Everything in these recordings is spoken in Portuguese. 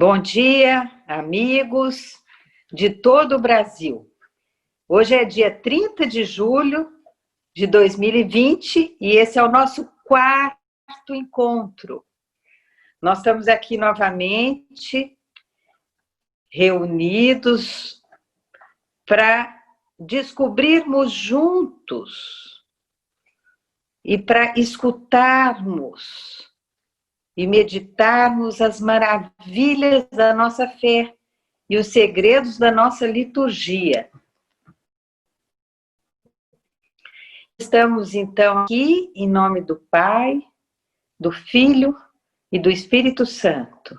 Bom dia, amigos de todo o Brasil. Hoje é dia 30 de julho de 2020 e esse é o nosso quarto encontro. Nós estamos aqui novamente reunidos para descobrirmos juntos e para escutarmos e meditarmos as maravilhas da nossa fé e os segredos da nossa liturgia. Estamos, então, aqui em nome do Pai, do Filho e do Espírito Santo.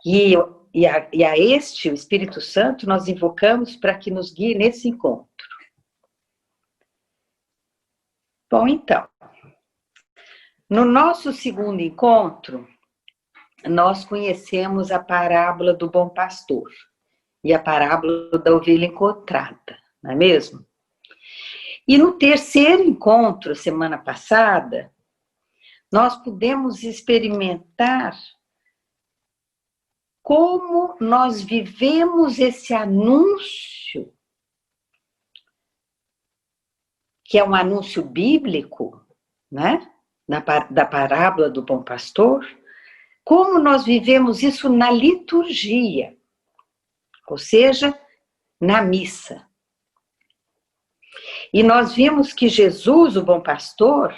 E a este, o Espírito Santo, nós invocamos para que nos guie nesse encontro. Bom, então, no nosso segundo encontro, nós conhecemos a parábola do bom pastor e a parábola da ovelha encontrada, não é mesmo? E no terceiro encontro, semana passada, nós pudemos experimentar como nós vivemos esse anúncio, que é um anúncio bíblico, né? Da parábola do bom pastor, como nós vivemos isso na liturgia, ou seja, na missa. E nós vimos que Jesus, o bom pastor,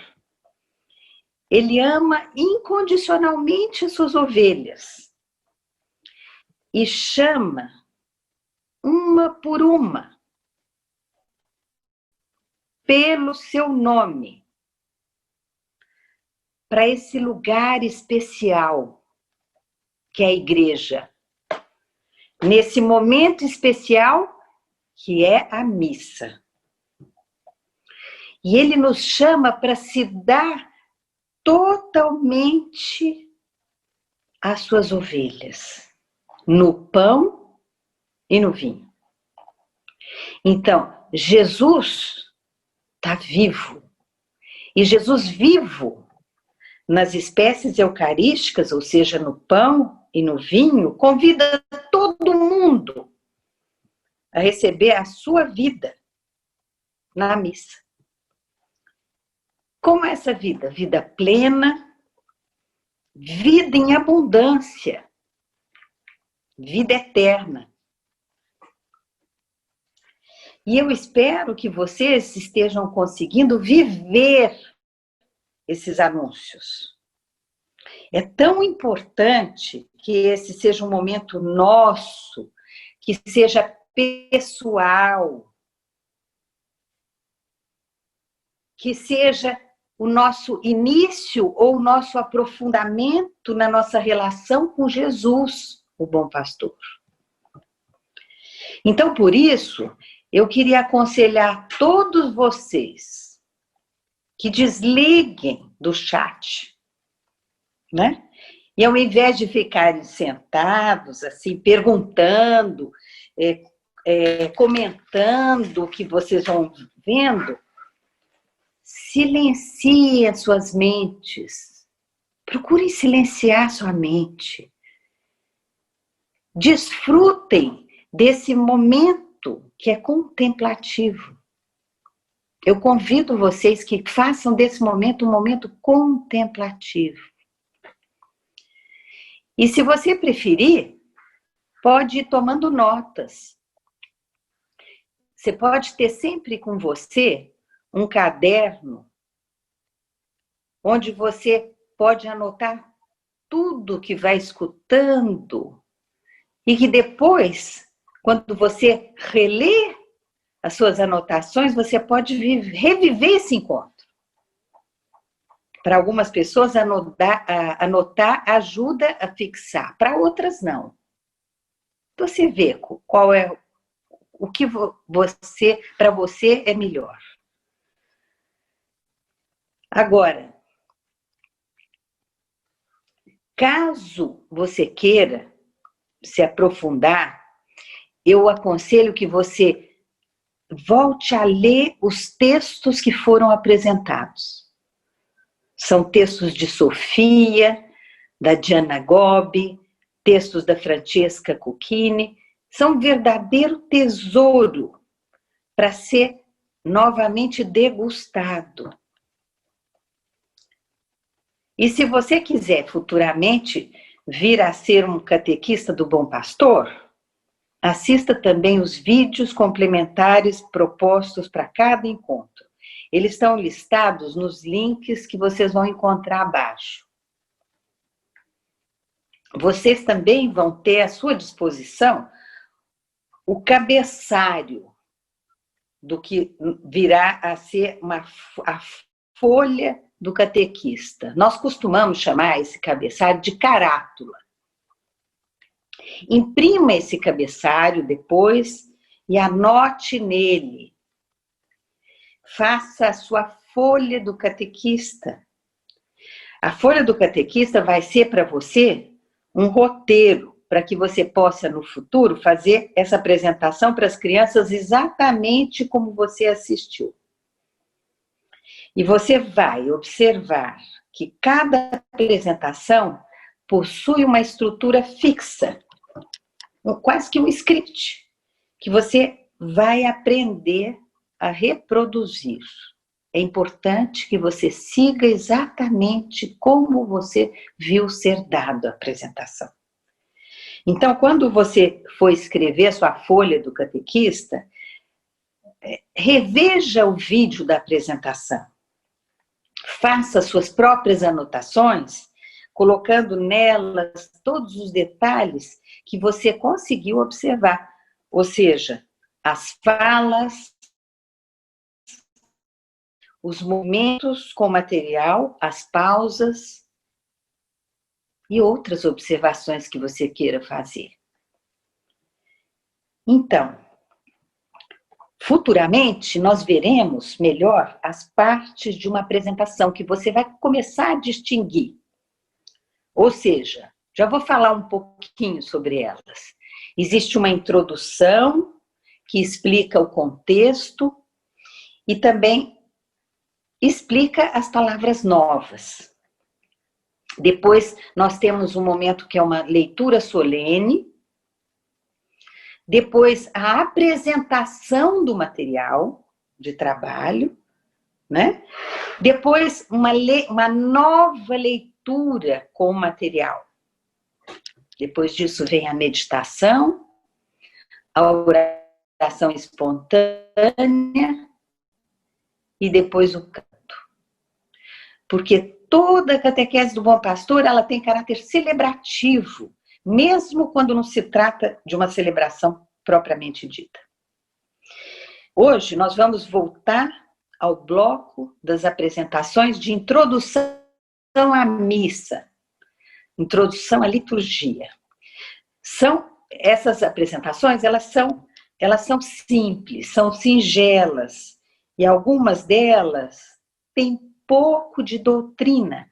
ele ama incondicionalmente as suas ovelhas e chama uma por uma pelo seu nome para esse lugar especial que é a igreja, nesse momento especial que é a missa. E ele nos chama para se dar totalmente às suas ovelhas, no pão e no vinho. Então, Jesus está vivo. E Jesus vivo nas espécies eucarísticas, ou seja, no pão e no vinho, convida todo mundo a receber a sua vida na missa. Como é essa vida? Vida plena, vida em abundância, vida eterna. E eu espero que vocês estejam conseguindo viver esses anúncios. É tão importante que esse seja um momento nosso, que seja pessoal, que seja o nosso início ou o nosso aprofundamento na nossa relação com Jesus, o bom pastor. Então, por isso, eu queria aconselhar todos vocês que desliguem do chat, né? E ao invés de ficarem sentados, assim, perguntando, comentando o que vocês vão vendo, silenciem as suas mentes. Procurem silenciar sua mente. Desfrutem desse momento que é contemplativo. Eu convido vocês que façam desse momento um momento contemplativo. E se você preferir, pode ir tomando notas. Você pode ter sempre com você um caderno onde você pode anotar tudo que vai escutando e que depois, quando você relê as suas anotações, você pode reviver esse encontro. Para algumas pessoas, anotar ajuda a fixar, para outras não. Você vê qual é o que para você é melhor. Agora, caso você queira se aprofundar, eu aconselho que você volte a ler os textos que foram apresentados. São textos de Sofia, da Diana Gobi, textos da Francesca Cucchini, são um verdadeiro tesouro para ser novamente degustado. E se você quiser futuramente vir a ser um catequista do Bom Pastor, assista também os vídeos complementares propostos para cada encontro. Eles estão listados nos links que vocês vão encontrar abaixo. Vocês também vão ter à sua disposição o cabeçário do que virá a ser a folha do catequista. Nós costumamos chamar esse cabeçário de carátula. Imprima esse cabeçário depois e anote nele. Faça a sua folha do catequista. A folha do catequista vai ser para você um roteiro para que você possa, no futuro, fazer essa apresentação para as crianças exatamente como você assistiu. E você vai observar que cada apresentação possui uma estrutura fixa, quase que um script, que você vai aprender a reproduzir. É importante que você siga exatamente como você viu ser dado a apresentação. Então, quando você for escrever a sua folha do catequista, reveja o vídeo da apresentação. Faça suas próprias anotações, colocando nelas todos os detalhes que você conseguiu observar. Ou seja, as falas, os momentos com material, as pausas e outras observações que você queira fazer. Então, futuramente nós veremos melhor as partes de uma apresentação que você vai começar a distinguir. Ou seja, já vou falar um pouquinho sobre elas. Existe uma introdução que explica o contexto e também explica as palavras novas. Depois nós temos um momento que é uma leitura solene. Depois a apresentação do material de trabalho, né? Depois uma nova leitura com o material. Depois disso vem a meditação, a oração espontânea e depois o canto. Porque toda a catequese do Bom Pastor, ela tem caráter celebrativo, mesmo quando não se trata de uma celebração propriamente dita. Hoje nós vamos voltar ao bloco das apresentações de introdução à missa, introdução à liturgia. Essas apresentações, elas são simples, são singelas, e algumas delas têm pouco de doutrina.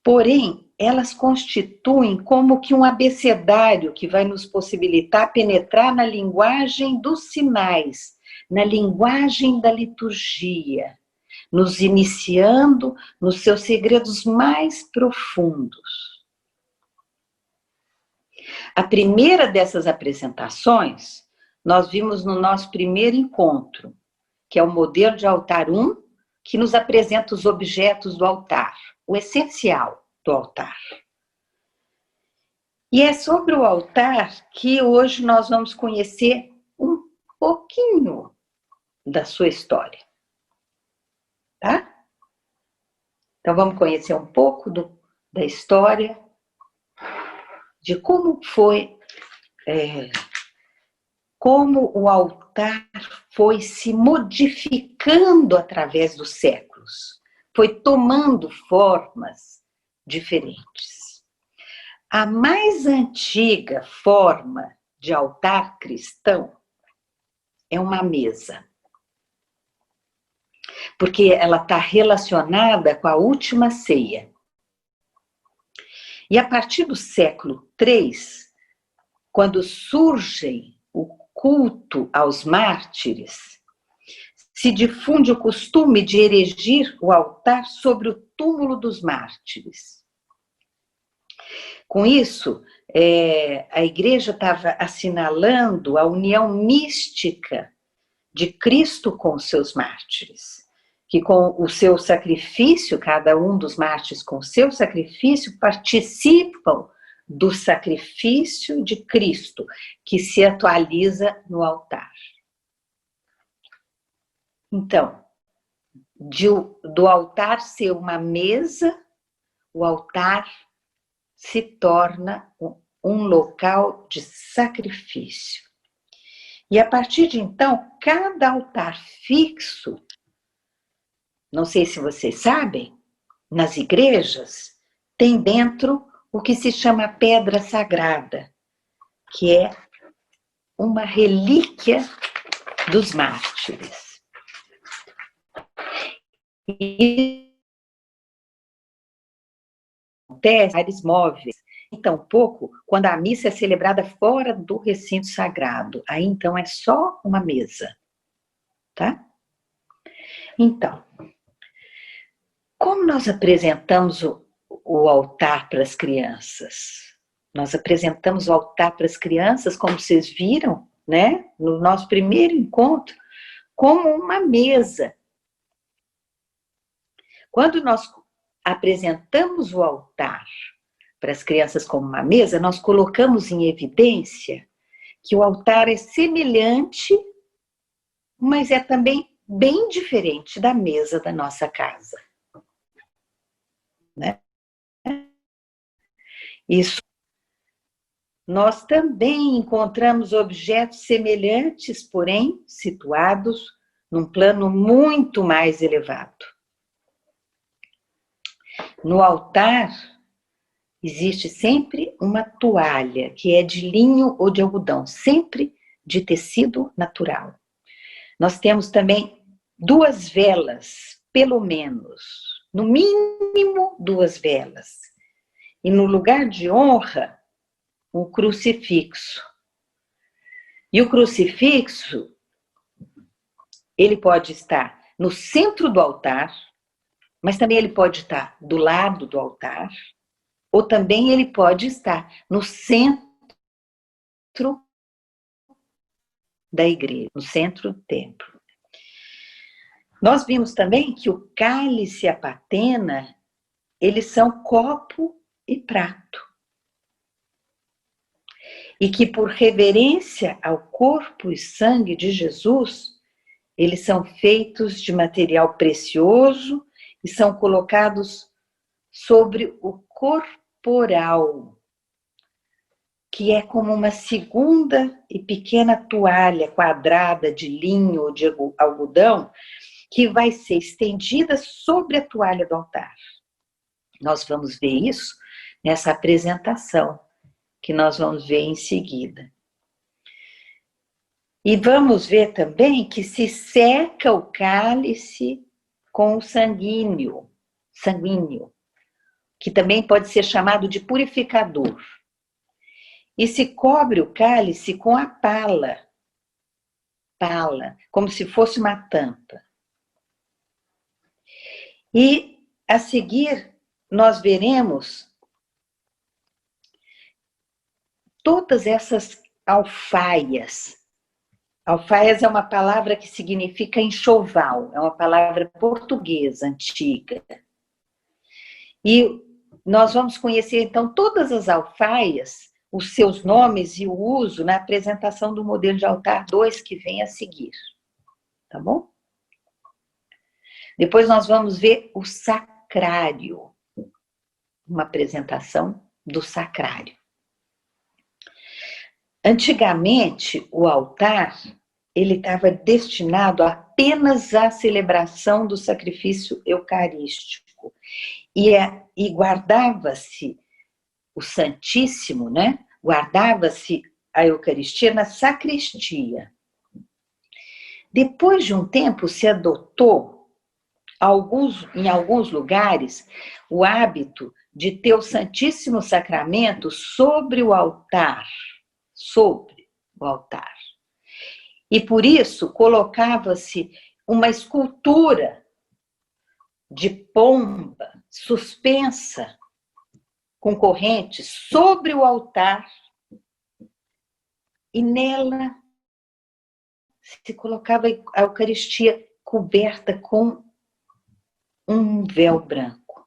Porém, elas constituem como que um abecedário que vai nos possibilitar penetrar na linguagem dos sinais, na linguagem da liturgia, nos iniciando nos seus segredos mais profundos. A primeira dessas apresentações, nós vimos no nosso primeiro encontro, que é o modelo de altar 1, que nos apresenta os objetos do altar, o essencial do altar. E é sobre o altar que hoje nós vamos conhecer um pouquinho da sua história. Tá? Então vamos conhecer um pouco da história, de como foi, como o altar foi se modificando através dos séculos, foi tomando formas diferentes. A mais antiga forma de altar cristão é uma mesa, porque ela está relacionada com a última ceia. E a partir do século III, quando surge o culto aos mártires, se difunde o costume de erigir o altar sobre o túmulo dos mártires. Com isso, a igreja estava assinalando a união mística de Cristo com os seus mártires, que com o seu sacrifício, cada um dos mártires com o seu sacrifício, participam do sacrifício de Cristo, que se atualiza no altar. Então, do altar ser uma mesa, o altar se torna um local de sacrifício. E a partir de então, cada altar fixo, não sei se vocês sabem, nas igrejas, tem dentro o que se chama pedra sagrada, que é uma relíquia dos mártires. E altares móveis. Então, pouco, quando a missa é celebrada fora do recinto sagrado, aí então é só uma mesa, tá? Então, como nós apresentamos o altar para as crianças? Nós apresentamos o altar para as crianças, como vocês viram, né? No nosso primeiro encontro, como uma mesa. Quando nós apresentamos o altar para as crianças como uma mesa, nós colocamos em evidência que o altar é semelhante, mas é também bem diferente da mesa da nossa casa, né? Isso. Nós também encontramos objetos semelhantes, porém situados num plano muito mais elevado. No altar existe sempre uma toalha, que é de linho ou de algodão, sempre de tecido natural. Nós temos também 2 velas, pelo menos, no mínimo 2 velas. E no lugar de honra, um crucifixo. E o crucifixo, ele pode estar no centro do altar, mas também ele pode estar do lado do altar, ou também ele pode estar no centro da igreja, no centro do templo. Nós vimos também que o cálice e a patena, eles são copo e prato. E que por reverência ao corpo e sangue de Jesus, eles são feitos de material precioso e são colocados sobre o corporal, que é como uma segunda e pequena toalha quadrada de linho ou de algodão, que vai ser estendida sobre a toalha do altar. Nós vamos ver isso nessa apresentação, que nós vamos ver em seguida. E vamos ver também que se seca o cálice com o sanguíneo, que também pode ser chamado de purificador. E se cobre o cálice com a pala, como se fosse uma tampa. E a seguir nós veremos todas essas alfaias. Alfaias é uma palavra que significa enxoval, é uma palavra portuguesa antiga. E nós vamos conhecer então todas as alfaias, os seus nomes e o uso na apresentação do modelo de altar 2 que vem a seguir. Tá bom? Depois nós vamos ver o sacrário, uma apresentação do sacrário. Antigamente, o altar, ele estava destinado apenas à celebração do sacrifício eucarístico. E guardava-se o Santíssimo, né? Guardava-se a Eucaristia na sacristia. Depois de um tempo, se adotou, em alguns lugares, o hábito de ter o Santíssimo Sacramento sobre o altar. E por isso colocava-se uma escultura de pomba suspensa com correntes sobre o altar e nela se colocava a Eucaristia coberta com um véu branco.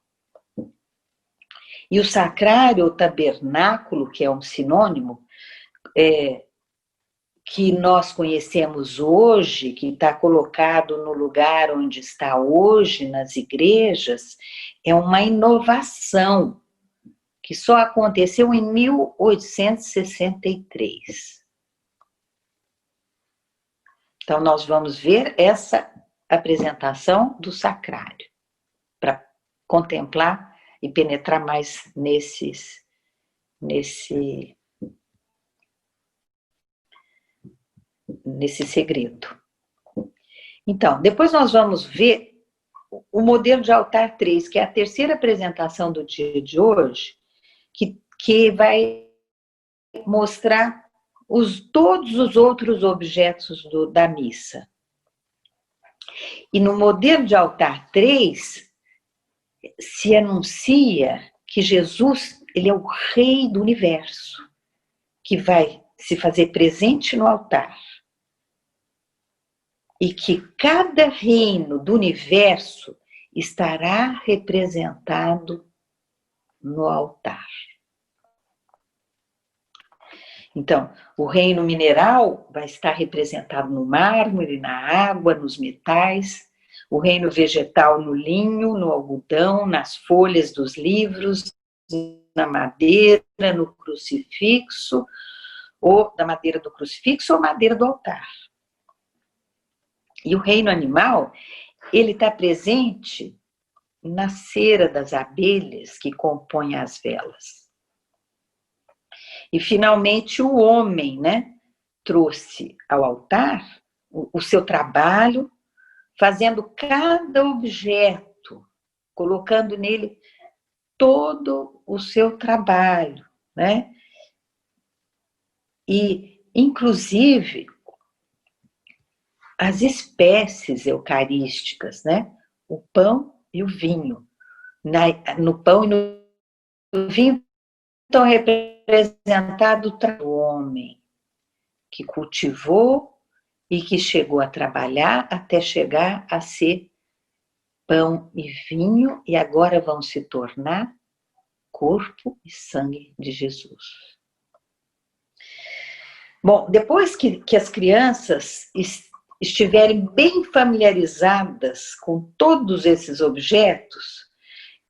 E o sacrário, ou tabernáculo, que é um sinônimo, que nós conhecemos hoje, que está colocado no lugar onde está hoje, nas igrejas, é uma inovação que só aconteceu em 1863. Então, nós vamos ver essa apresentação do sacrário, para contemplar e penetrar mais nesse segredo. Então, depois nós vamos ver o modelo de altar 3, que é a terceira apresentação do dia de hoje, que vai mostrar todos os outros objetos da missa. E no modelo de altar 3, se anuncia que Jesus, ele é o rei do universo, que vai se fazer presente no altar. E que cada reino do universo estará representado no altar. Então, o reino mineral vai estar representado no mármore, na água, nos metais. O reino vegetal no linho, no algodão, nas folhas dos livros, na madeira, no crucifixo, ou da madeira do crucifixo ou madeira do altar. E o reino animal, ele está presente na cera das abelhas que compõem as velas. E, finalmente, o homem, né, trouxe ao altar o seu trabalho, fazendo cada objeto, colocando nele todo o seu trabalho, né? E, inclusive, as espécies eucarísticas, né? O pão e o vinho. No pão e no vinho estão representados o homem que cultivou e que chegou a trabalhar até chegar a ser pão e vinho, e agora vão se tornar corpo e sangue de Jesus. Bom, depois que as crianças estiverem bem familiarizadas com todos esses objetos,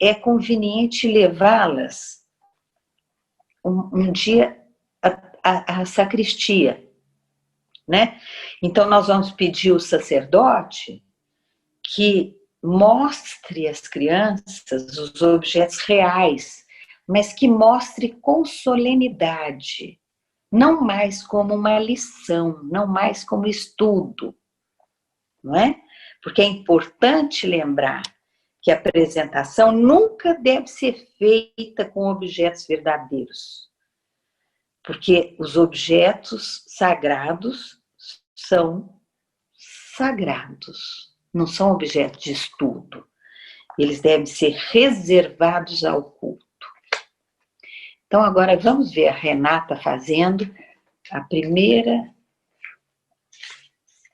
é conveniente levá-las um dia à sacristia, né? Então, nós vamos pedir ao sacerdote que mostre às crianças os objetos reais, mas que mostre com solenidade, não mais como uma lição, não mais como estudo, não é? Porque é importante lembrar que a apresentação nunca deve ser feita com objetos verdadeiros, porque os objetos sagrados são sagrados, não são objetos de estudo. Eles devem ser reservados ao culto. Então, agora vamos ver a Renata fazendo a primeira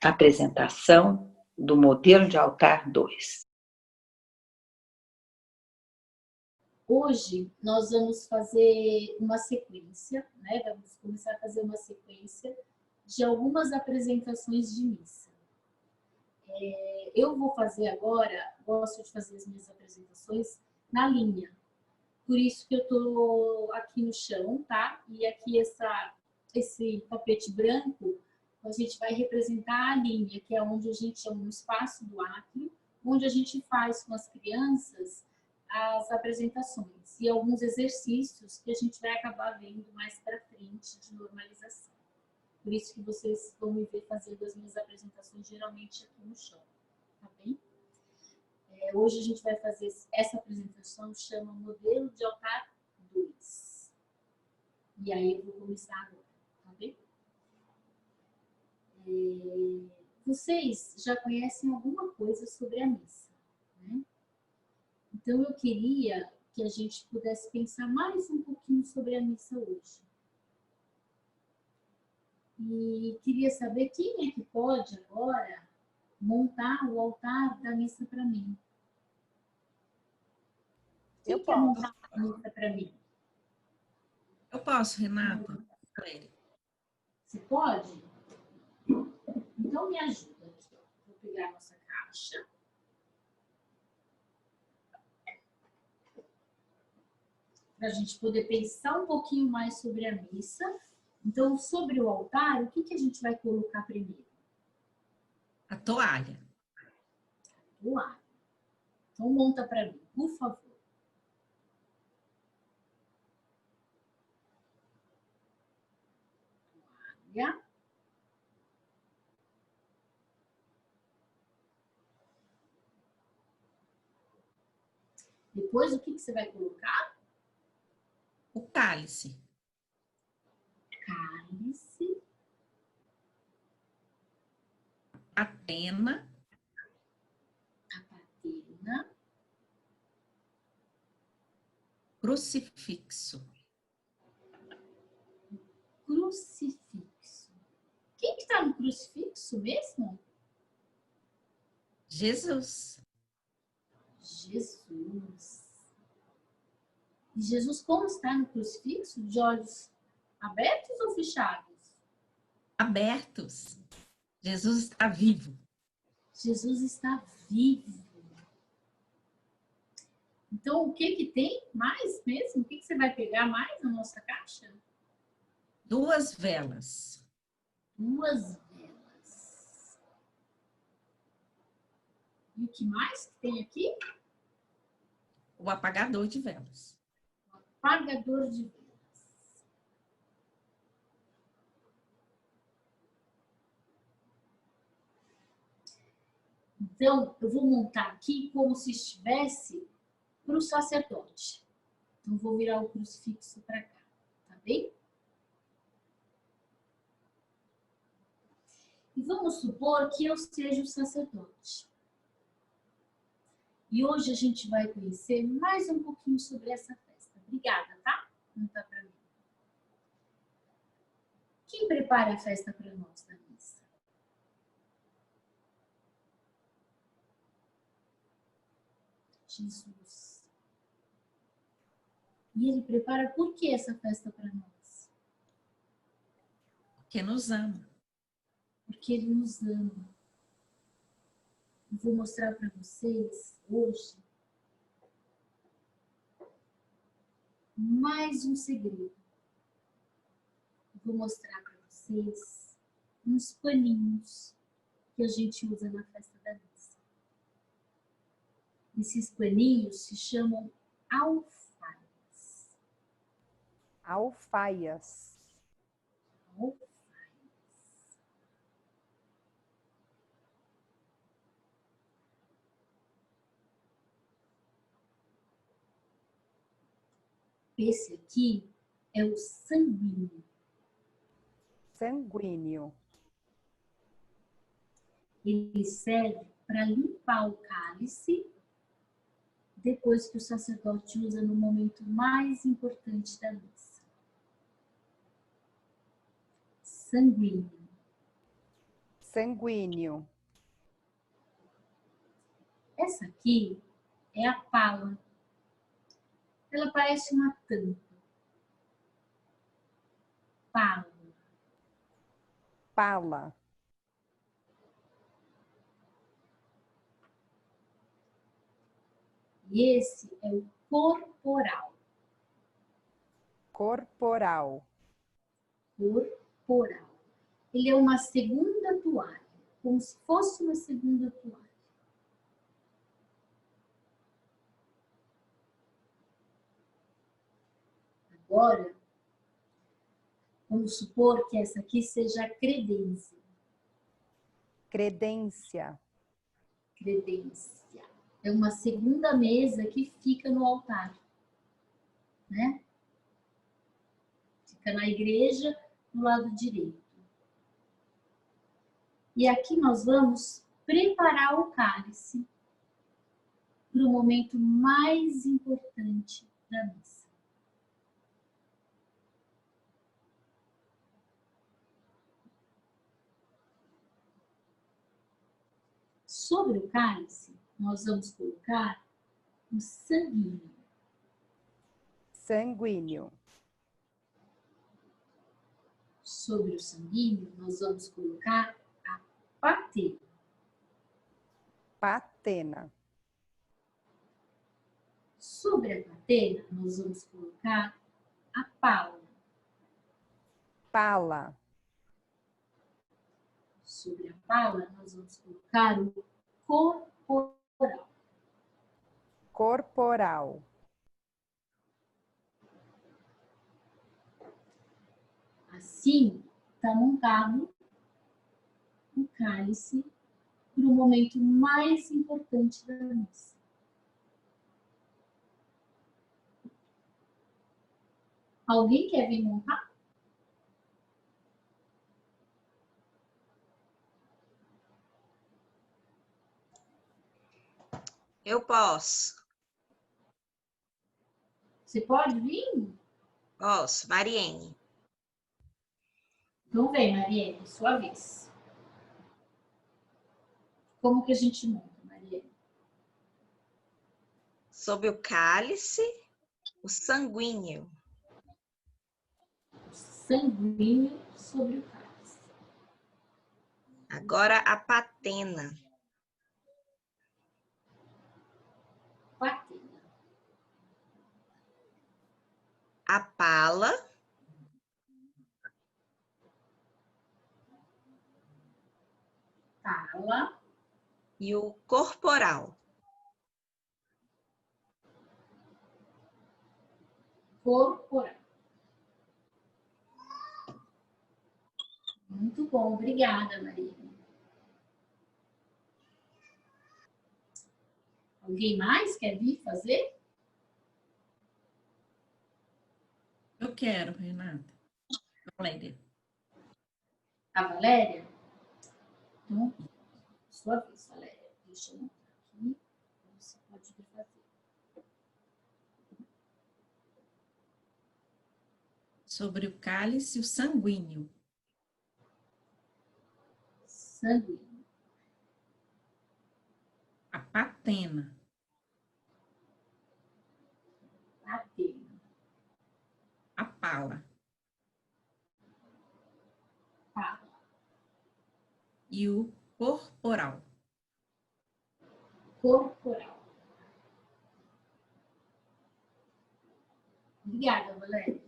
apresentação do modelo de altar 2. Hoje nós vamos fazer uma sequência, né? Vamos começar a fazer uma sequência de algumas apresentações de missa. Eu vou fazer agora, gosto de fazer as minhas apresentações na linha. Por isso que eu tô aqui no chão, tá? E aqui esse tapete branco, a gente vai representar a linha, que é onde a gente chama um espaço do átrio, onde a gente faz com as crianças as apresentações e alguns exercícios que a gente vai acabar vendo mais para frente de normalização. Por isso que vocês vão me ver fazendo as minhas apresentações geralmente aqui no chão, tá bem? Hoje a gente vai fazer essa apresentação, chama Modelo de Altar 2. E aí eu vou começar agora, tá bem? Vocês já conhecem alguma coisa sobre a missa, né? Então eu queria que a gente pudesse pensar mais um pouquinho sobre a missa hoje. E queria saber quem é que pode agora montar o altar da missa para mim. Quem quer montar a missa para mim? Eu posso, Renata. Você pode? Então me ajuda aqui. Vou pegar a nossa caixa. Para a gente poder pensar um pouquinho mais sobre a missa. Então, sobre o altar, o que a gente vai colocar primeiro? A toalha. Toalha. Então, monta para mim, por favor. Toalha. Depois, o que você vai colocar? O cálice. Cálice. A patena. A patena. Crucifixo. Crucifixo. Quem que está no crucifixo mesmo? Jesus. Jesus. E Jesus como está no crucifixo? De olhos abertos ou fechados? Abertos. Jesus está vivo. Jesus está vivo. Então, o que tem mais mesmo? O que você vai pegar mais na nossa caixa? 2 velas. 2 velas. E o que mais que tem aqui? O apagador de velas. O apagador de velas. Então, eu vou montar aqui como se estivesse para o sacerdote. Então, vou virar o crucifixo para cá, tá bem? E vamos supor que eu seja o sacerdote. E hoje a gente vai conhecer mais um pouquinho sobre essa festa. Obrigada, tá? Conta para mim. Quem prepara a festa para nós da missa? Jesus. E ele prepara por que essa festa para nós? Porque nos ama. Porque ele nos ama. Eu vou mostrar para vocês hoje mais um segredo. Eu vou mostrar para vocês uns paninhos que a gente usa na festa da missa. Esses paninhos se chamam alfaias. Alfaias. Alfaias. Esse aqui é o sanguíneo. Sanguíneo. Ele serve para limpar o cálice depois que o sacerdote usa no momento mais importante da missa. Sanguíneo. Sanguíneo. Essa aqui é a pala. Ela parece uma tampa. Pala. Pala. E esse é o corporal. Corporal. Corporal. Ele é uma segunda toalha, como se fosse uma segunda toalha. Agora, vamos supor que essa aqui seja a credência. Credência. Credência. É uma segunda mesa que fica no altar, né? Fica na igreja, no lado direito. E aqui nós vamos preparar o cálice para o momento mais importante da missa. Sobre o cálice, nós vamos colocar o sanguíneo. Sanguíneo. Sobre o sanguíneo, nós vamos colocar a patena. Patena. Sobre a patena, nós vamos colocar a pala. Pala. Sobre a pala, nós vamos colocar o corporal. Corporal. Assim, está montado o cálice para o momento mais importante da missa. Alguém quer vir montar? Eu posso. Você pode vir? Posso. Mariene. Então vem, Mariene, sua vez. Como que a gente monta, Mariene? Sob o cálice, o sanguíneo. Sanguíneo sobre o cálice. Agora a patena. Patena. A pala. Pala. E o corporal. Corporal. Muito bom, obrigada, Mariene. Alguém mais quer vir fazer? Eu quero, Renata. Valéria. A Valéria? Então, sua vez, Valéria. Deixa eu montar aqui. Você pode vir fazer. Sobre o cálice, o sanguíneo. Sanguíneo. A patena. Patena. A pala. Pala. E o corporal. Corporal. Obrigada, Valéria.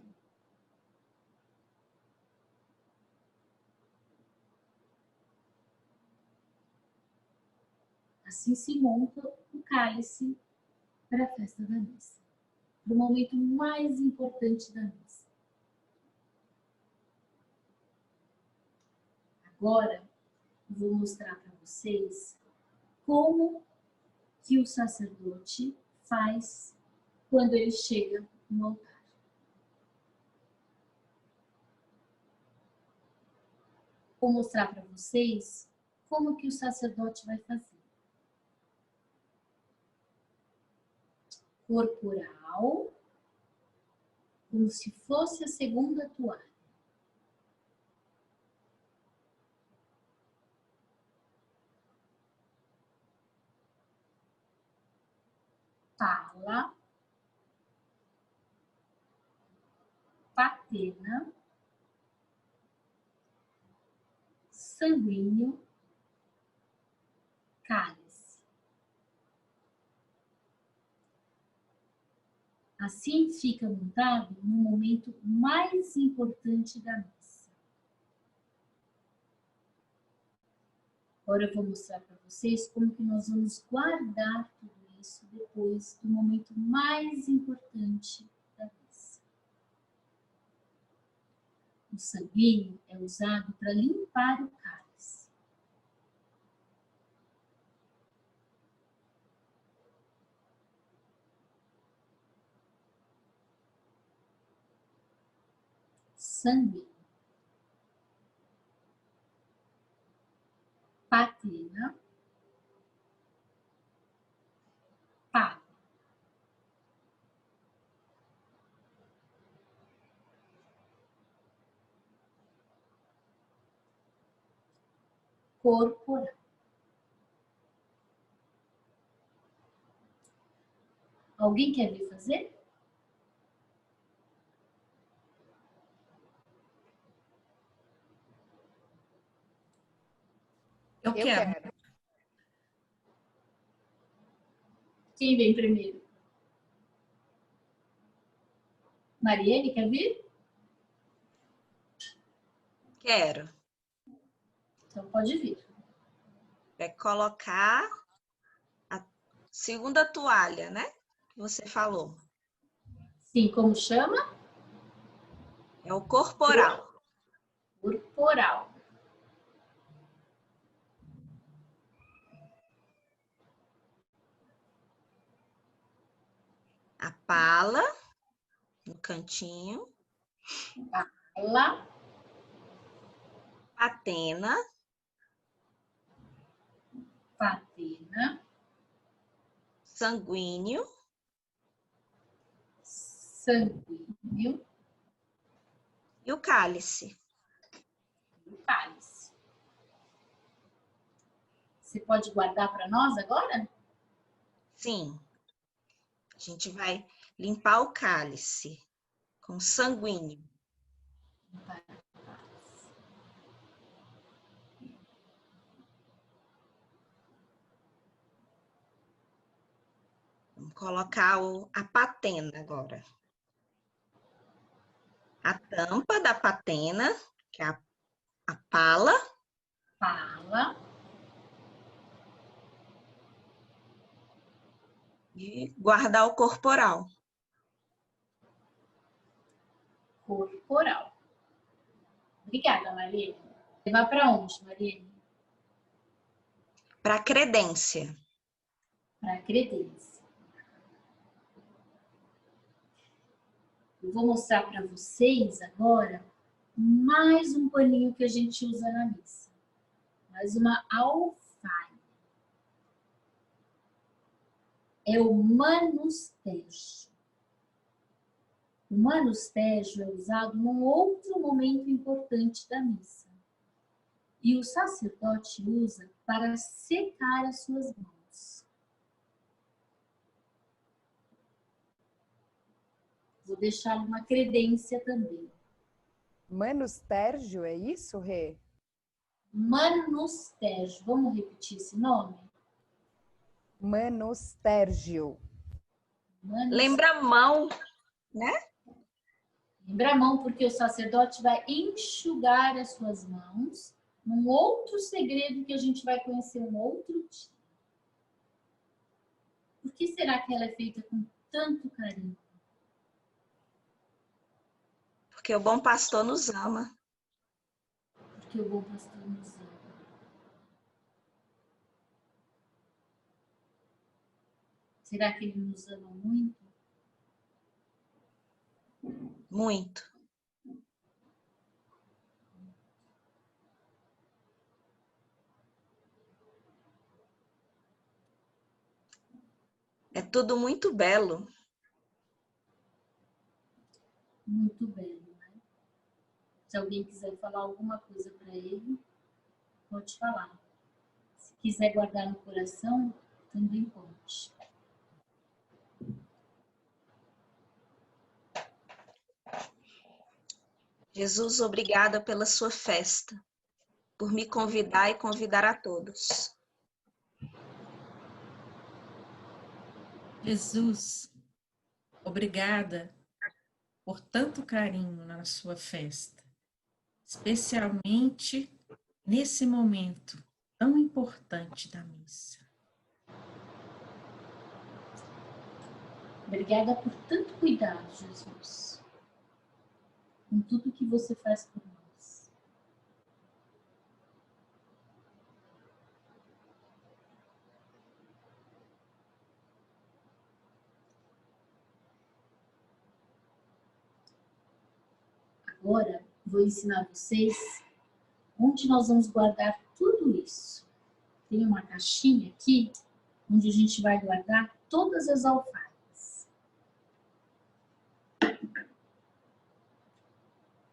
Assim se monta o cálice para a festa da missa, para o momento mais importante da missa. Agora, eu vou mostrar para vocês como que o sacerdote faz quando ele chega no altar. Vou mostrar para vocês como que o sacerdote vai fazer. Corporal, como se fosse a segunda toalha. Pala, patena, sanguíneo, cálice. Assim fica montado no momento mais importante da missa. Agora eu vou mostrar para vocês como que nós vamos guardar tudo isso depois do momento mais importante da missa. O sanguíneo é usado para limpar o cálice. Sanguíneo. Patena. Pala. corporal. Alguém quer vir fazer? Eu quero. quero. Quem vem primeiro? Mariane, quer vir? Quero. Então pode vir. Vai colocar a segunda toalha, né? Que você falou. Sim, como chama? É o corporal. Corporal. A pala no cantinho. Lá, Patena. patena, Sanguíneo. sanguíneo E o cálice. e o cálice. Você pode guardar para nós agora? Sim. A gente vai limpar o cálice com sanguíneo. Vamos colocar a patena agora. A tampa da patena, que é a pala. Pala, E guardar o corporal. corporal. Obrigada, Mariane. Levar para onde, Mariane? Para credência. Para a credência. Eu vou mostrar para vocês agora mais um paninho que a gente usa na missa. Mais uma alfaia. É o manustério. O manustério é usado num outro momento importante da missa. E o sacerdote usa para secar as suas mãos. Vou deixar uma credência também. Manustérgio, é isso, Rê? Manustério. Vamos repetir esse nome? Manustérgio. Lembra a mão, né? Lembra a mão, porque o sacerdote vai enxugar as suas mãos num outro segredo que a gente vai conhecer um outro dia. Por que será que ela é feita com tanto carinho? Porque o bom pastor nos ama. Porque o bom pastor nos ama. Será que ele nos ama muito? Muito. É tudo muito belo. Muito belo, né? Se alguém quiser falar alguma coisa para ele, pode falar. Se quiser guardar no coração, também pode. Jesus, obrigada pela sua festa, por me convidar e convidar a todos. Jesus, obrigada por tanto carinho na sua festa, especialmente nesse momento tão importante da missa. Obrigada por tanto cuidado, Jesus, com tudo que você faz por nós. Agora, vou ensinar vocês onde nós vamos guardar tudo isso. Tem uma caixinha aqui, onde a gente vai guardar todas as alfaias.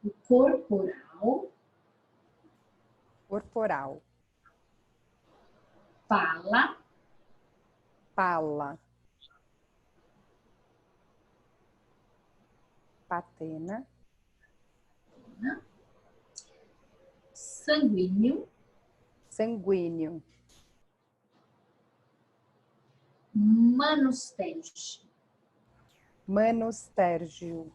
O corporal, Corporal. Pala, Pala. Patena. sanguíneo, Sanguíneo. manustérgio. Manustérgio.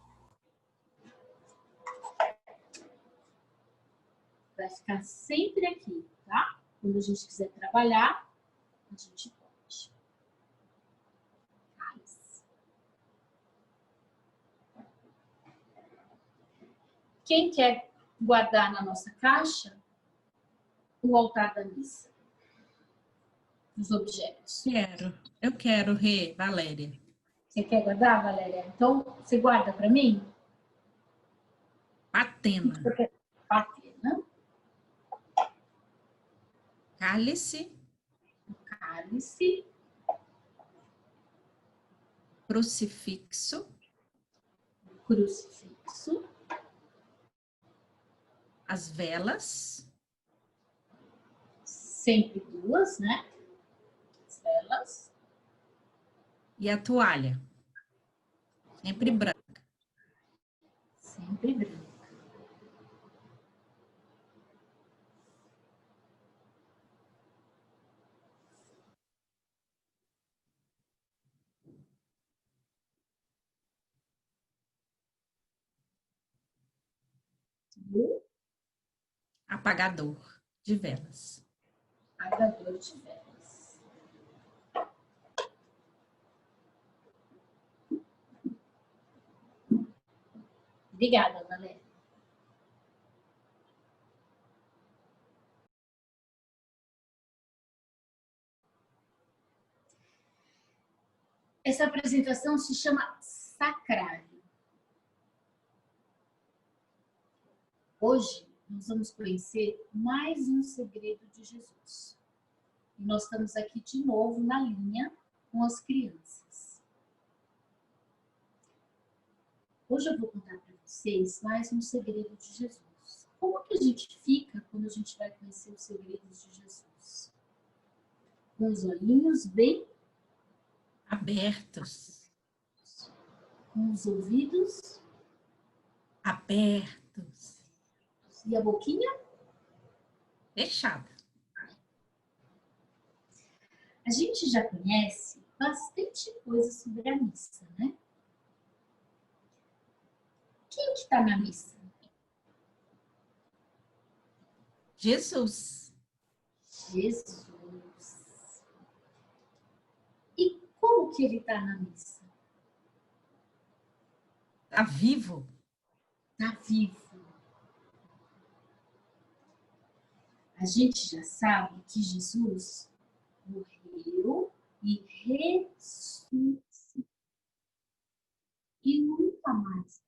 Vai ficar sempre aqui, tá? Quando a gente quiser trabalhar, a gente pode. Cálice. Quem quer guardar na nossa caixa o altar da missa? Os objetos. Eu quero, Rê, Valéria. Você quer guardar, Valéria? Então, você guarda para mim? Patena, Patena, cálice, cálice, crucifixo, crucifixo, as velas, sempre duas, né? As velas, e a toalha. Sempre branca. sempre branca. O Apagador de velas. apagador de velas. Obrigada, Valéria. Essa apresentação se chama Sacrário. Hoje, nós vamos conhecer mais um segredo de Jesus. E nós estamos aqui de novo na linha com as crianças. Hoje eu vou contar para vocês mais um segredo de Jesus. Como que a gente fica quando a gente vai conhecer os segredos de Jesus? Com os olhinhos bem Abertos. com os ouvidos Abertos. e a boquinha. Fechada. A gente já conhece bastante coisa sobre a missa, né? Quem que está na missa? Jesus. Jesus. E como que ele está na missa? Está vivo. Está vivo. A gente já sabe que Jesus morreu e ressuscitou. E nunca mais.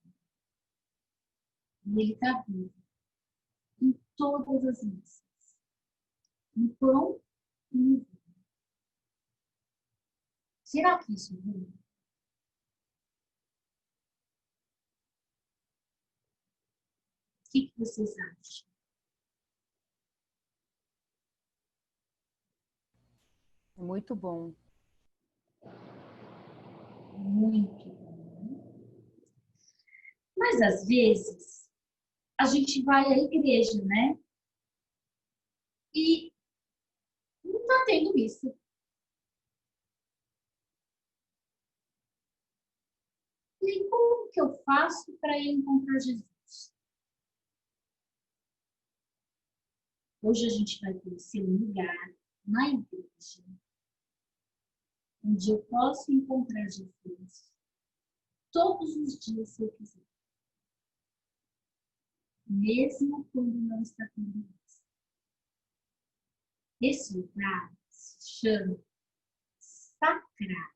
E ele está vivo em todas as missas. No pão e no vinho. Será que isso é bom? O que vocês acham? Muito bom. Muito bom. Mas às vezes a gente vai à igreja, né? E não está tendo missa. E aí, como que eu faço para ir encontrar Jesus? Hoje a gente vai conhecer um lugar na igreja onde eu posso encontrar Jesus todos os dias se eu quiser. Mesmo quando não está tendo missa. Esse lugar se chama Sacrário.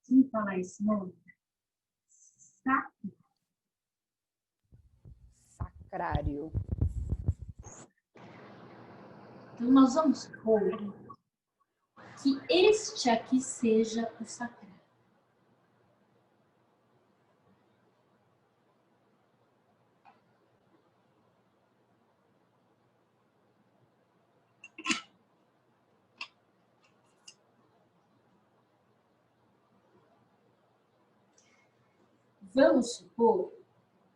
Vamos falar esse nome? Sacrário. Sacrário. Então, nós vamos supor que este aqui seja o sacrário. Vamos supor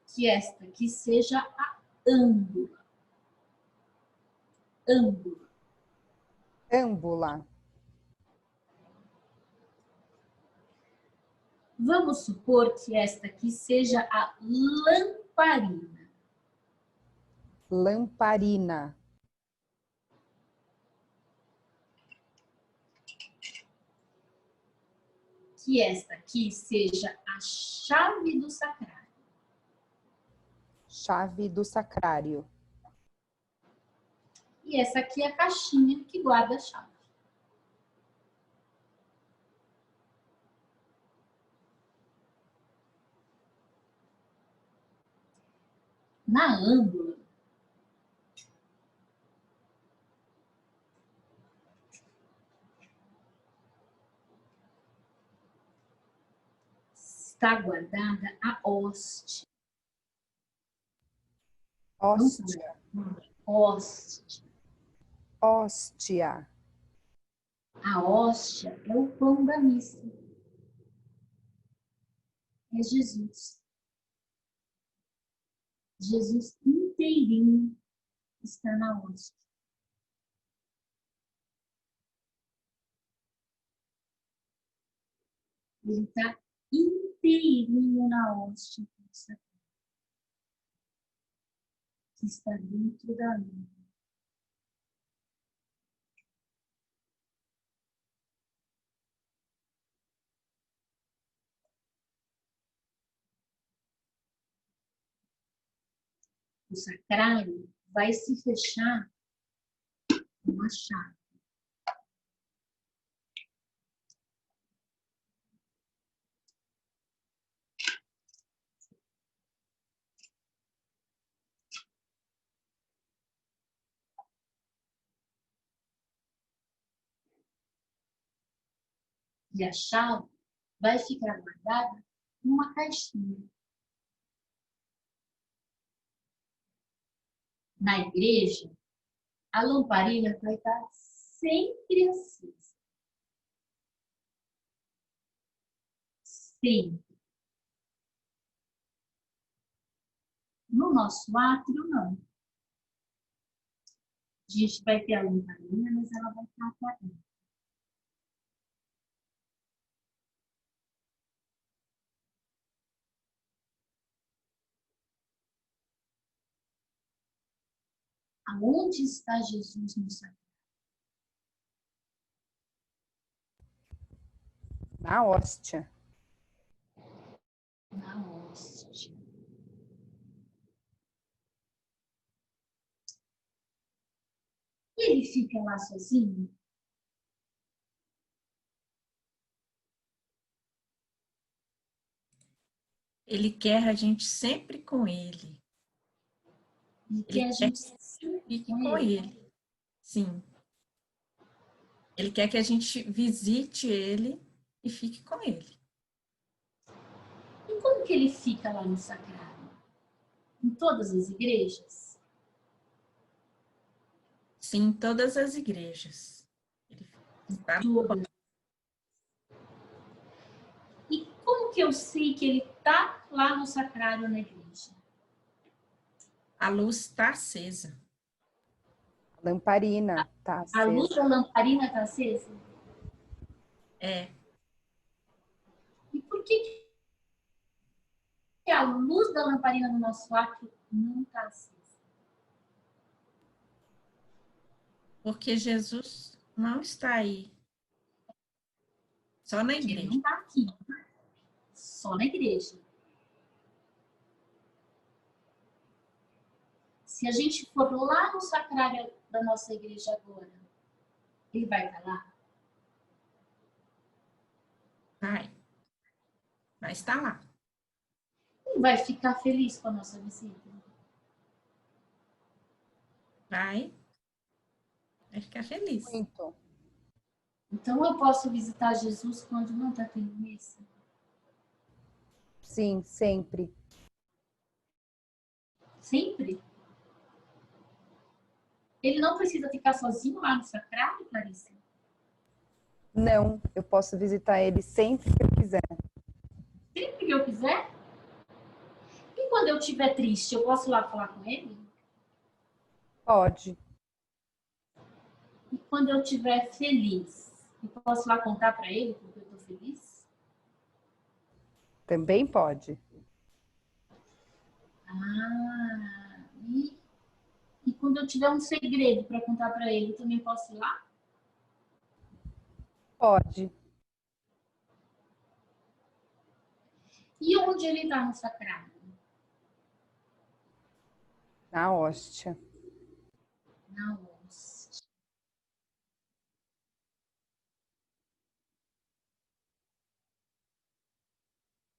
que esta aqui seja a âmbula. Âmbula. Âmbula. Vamos supor que esta aqui seja a lamparina. Lamparina. Que esta aqui seja a chave do sacrário. Chave do sacrário. E essa aqui é a caixinha que guarda a chave. Na âmbula, está guardada a hóstia. Hóstia. Hóstia. Hóstia. A hóstia é o pão da missa. É Jesus. Jesus inteirinho está na hóstia. Ele está inteirinho na hóstia que está dentro da âmbula. O sacrário vai se fechar com uma chave. E a chave vai ficar guardada numa caixinha. Na igreja, a lamparina vai estar sempre acesa. Sempre. No nosso átrio, não. A gente vai ter a lamparina, mas ela vai estar apagada. Aonde está Jesus no sacrário? Na hóstia. Na hóstia. E ele fica lá sozinho? Ele quer a gente sempre com ele. Ele quer a gente sempre Fique com com ele. ele. Sim. Ele quer que a gente visite ele e fique com ele. E como que ele fica lá no sacrário? Em todas as igrejas? Sim, em todas as igrejas. Ele está Todas. E como que eu sei que ele está lá no sacrário na igreja? A luz está acesa. Lamparina. Tá A luz acesa. da lamparina está acesa? É, E por que a luz da lamparina no nosso átrio não está acesa? porque Jesus não está aí. Só na Ele igreja. não está aqui, só na igreja. Se a gente for lá no sacrário da nossa igreja agora, ele vai estar lá? Vai estar lá. Ele vai ficar feliz com a nossa visita? Vai ficar feliz. Muito. Então eu posso visitar Jesus quando não está tendo missa? Sim, sempre. Sempre? Ele não precisa ficar sozinho lá no sacrário, Clarissa? Não, eu posso visitar ele sempre que eu quiser. Sempre que eu quiser? quando eu estiver triste, eu posso ir lá falar com ele? Pode. E quando eu estiver feliz, eu posso ir lá contar para ele porque eu estou feliz? Também pode. Ah, e quando eu tiver um segredo para contar para ele, eu também posso ir lá? Pode. E onde ele está no sacrário? Na hóstia. Na hóstia.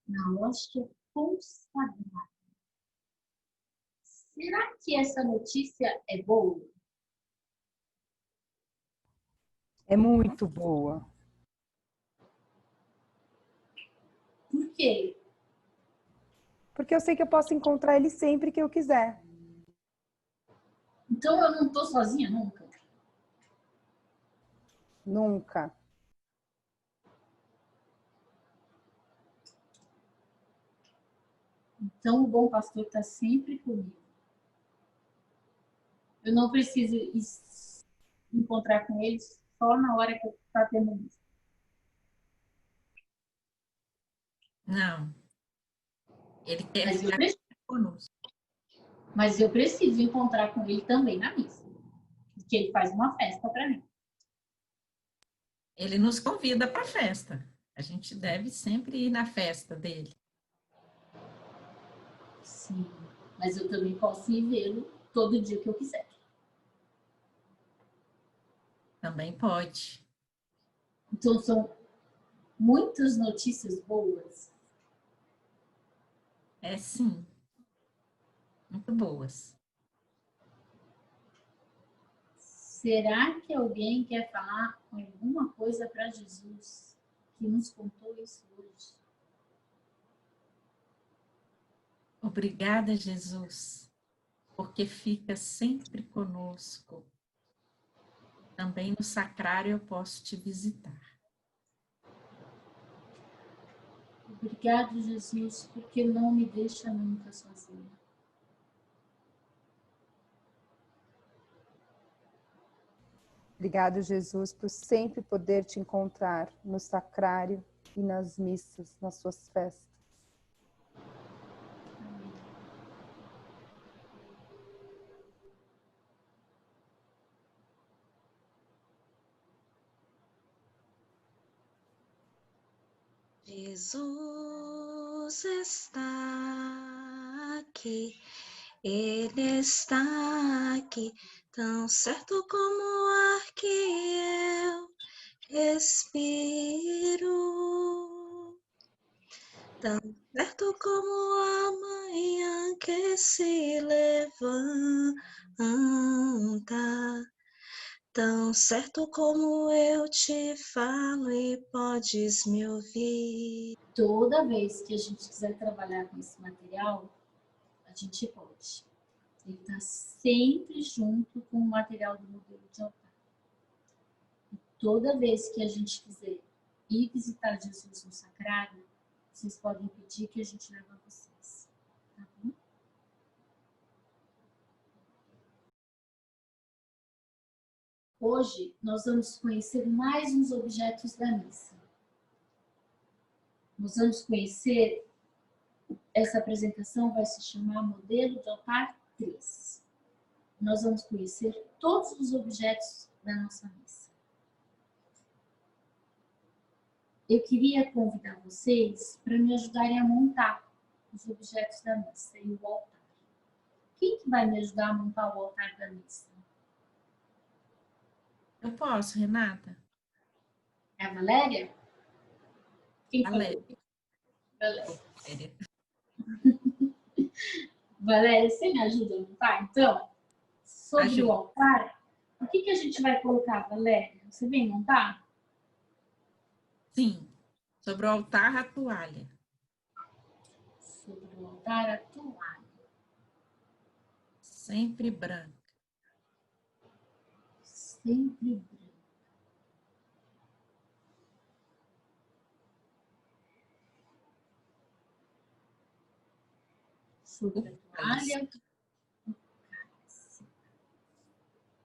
Na hóstia consagrada. Será que essa notícia é boa? É muito boa. Por quê? Porque eu sei que eu posso encontrar ele sempre que eu quiser. Então eu não estou sozinha nunca? Nunca. Então o bom pastor está sempre comigo. Eu não preciso encontrar com ele só na hora que eu está tendo isso. Não, ele quer Mas ficar conosco. Mas eu preciso encontrar com ele também na missa. Porque ele faz uma festa para mim. Ele nos convida para a festa. A gente deve sempre ir na festa dele. Sim. Mas eu também posso ir vê-lo todo dia que eu quiser. Também pode. Então são muitas notícias boas. É sim. Muito boas. Será que alguém quer falar alguma coisa para Jesus que nos contou isso hoje? Obrigada, Jesus, porque fica sempre conosco. Também no sacrário eu posso te visitar. Obrigado, Jesus, porque não me deixa nunca sozinha. Obrigado, Jesus, por sempre poder te encontrar no sacrário e nas missas, nas suas festas. Jesus está aqui, Ele está aqui, tão certo como o ar que eu respiro, tão certo como a manhã que se levanta. Tão certo como eu te falo e podes me ouvir. Toda vez que a gente quiser trabalhar com esse material, a gente pode. Ele está sempre junto com o material do modelo de altar. E toda vez que a gente quiser ir visitar Jesus no sacrário, vocês podem pedir que a gente leve a vocês. Tá bom? Hoje nós vamos conhecer mais uns objetos da missa. Nós vamos conhecer, essa apresentação vai se chamar Modelo de Altar 3. Nós vamos conhecer todos os objetos da nossa missa. Eu queria convidar vocês para me ajudarem a montar os objetos da missa e o altar. Quem que vai me ajudar a montar o altar da missa? Eu posso, Renata? É a Valéria? Quem Valéria. falou? Valéria. Valéria. Valéria, você me ajuda a montar, então? Sobre Ajuda. o altar, o que a gente vai colocar, Valéria? Você vem montar? Sim, sobre o altar a toalha. Sobre o altar, a toalha. Sempre branca. Sempre branca. sobre a toalha.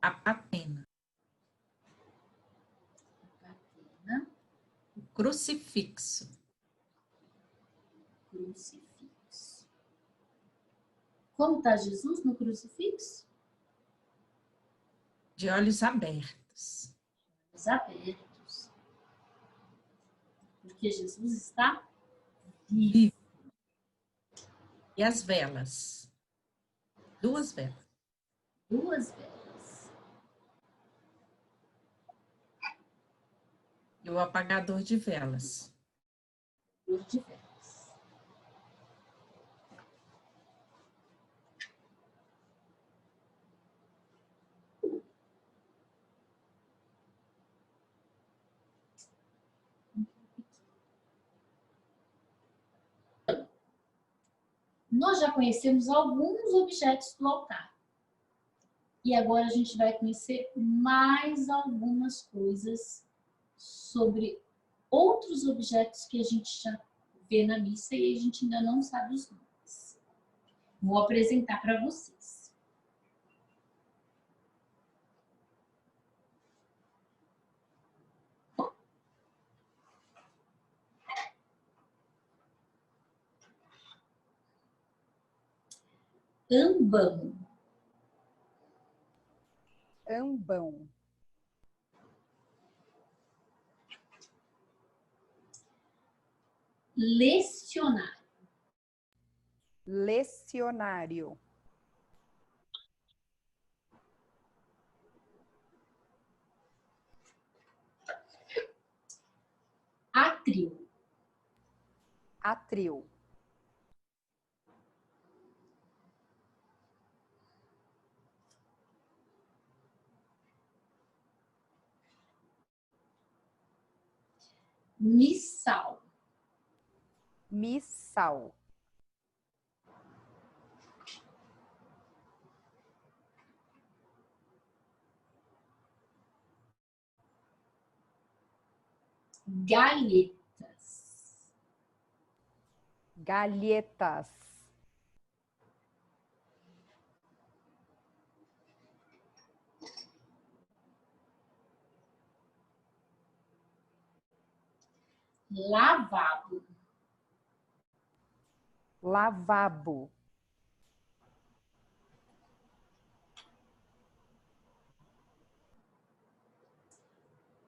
A patena. O crucifixo. Crucifixo. Como está Jesus no crucifixo? De olhos abertos. Olhos abertos. Porque Jesus está vivo. E as velas? 2 velas. 2 velas. E o apagador de velas. Cor de velas. Nós já conhecemos alguns objetos do altar. E agora a gente vai conhecer mais algumas coisas sobre outros objetos que a gente já vê na missa e a gente ainda não sabe os nomes. Vou apresentar para vocês. Ambão. Ambão. Lecionário. Lecionário. Átrio. Átrio. Missal. Missal. Galhetas. Galhetas. Lavabo. Lavabo.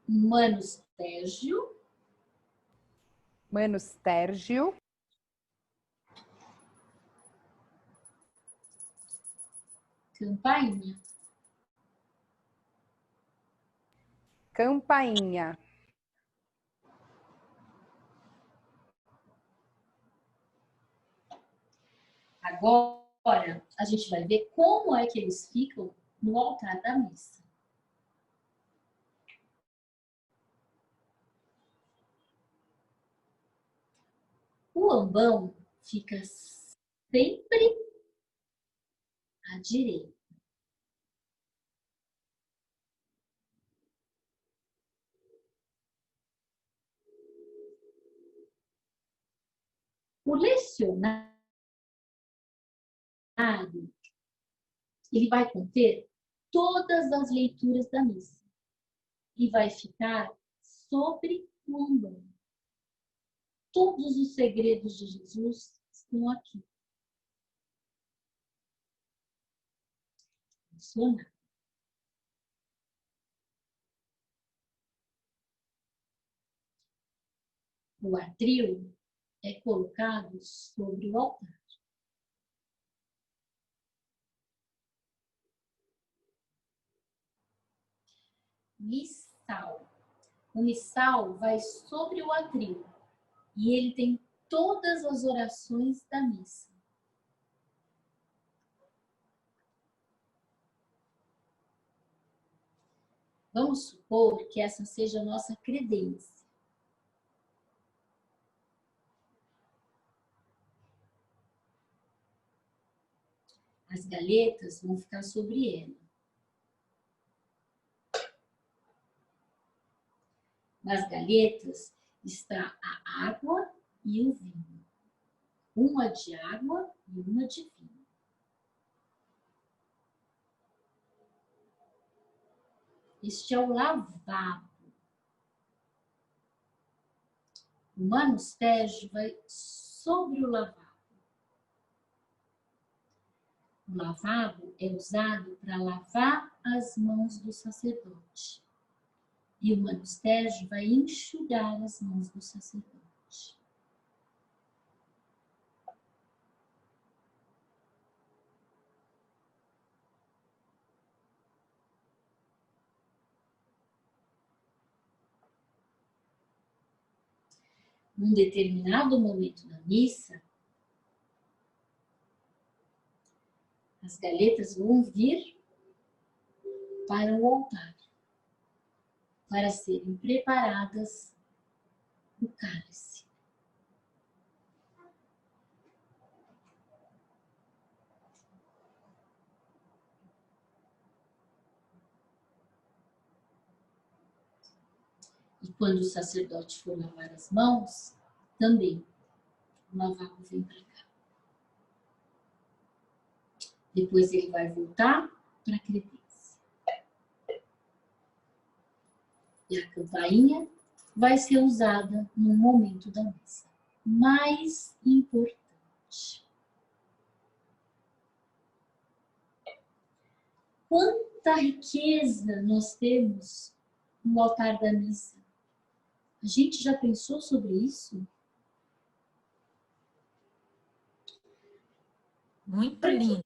Manustérgio. Manustérgio. Campainha. Campainha. Agora, a gente vai ver como é que eles ficam no altar da missa. O ambão fica sempre à direita. O lecionário, ele vai conter todas as leituras da missa e vai ficar sobre o ambão. Todos os segredos de Jesus estão aqui. Lecionário. O atril é colocado sobre o altar. Missal. O missal vai sobre o atril e ele tem todas as orações da missa. Vamos supor que essa seja a nossa credência. As galhetas vão ficar sobre ela. Nas galhetas está a água e o vinho. uma de água e uma de vinho. Este é o lavabo. O manustério vai sobre o lavabo. O lavabo é usado para lavar as mãos do sacerdote. E o manustério vai enxugar as mãos do sacerdote. Num determinado momento da missa, as galetas vão vir para o altar, para serem preparadas no cálice. E quando o sacerdote for lavar as mãos, também o lavabo vem para cá. Depois ele vai voltar para a credência. E a campainha vai ser usada no momento da missa mais importante. Quanta riqueza nós temos no altar da missa. A gente já pensou sobre isso? Muito lindo.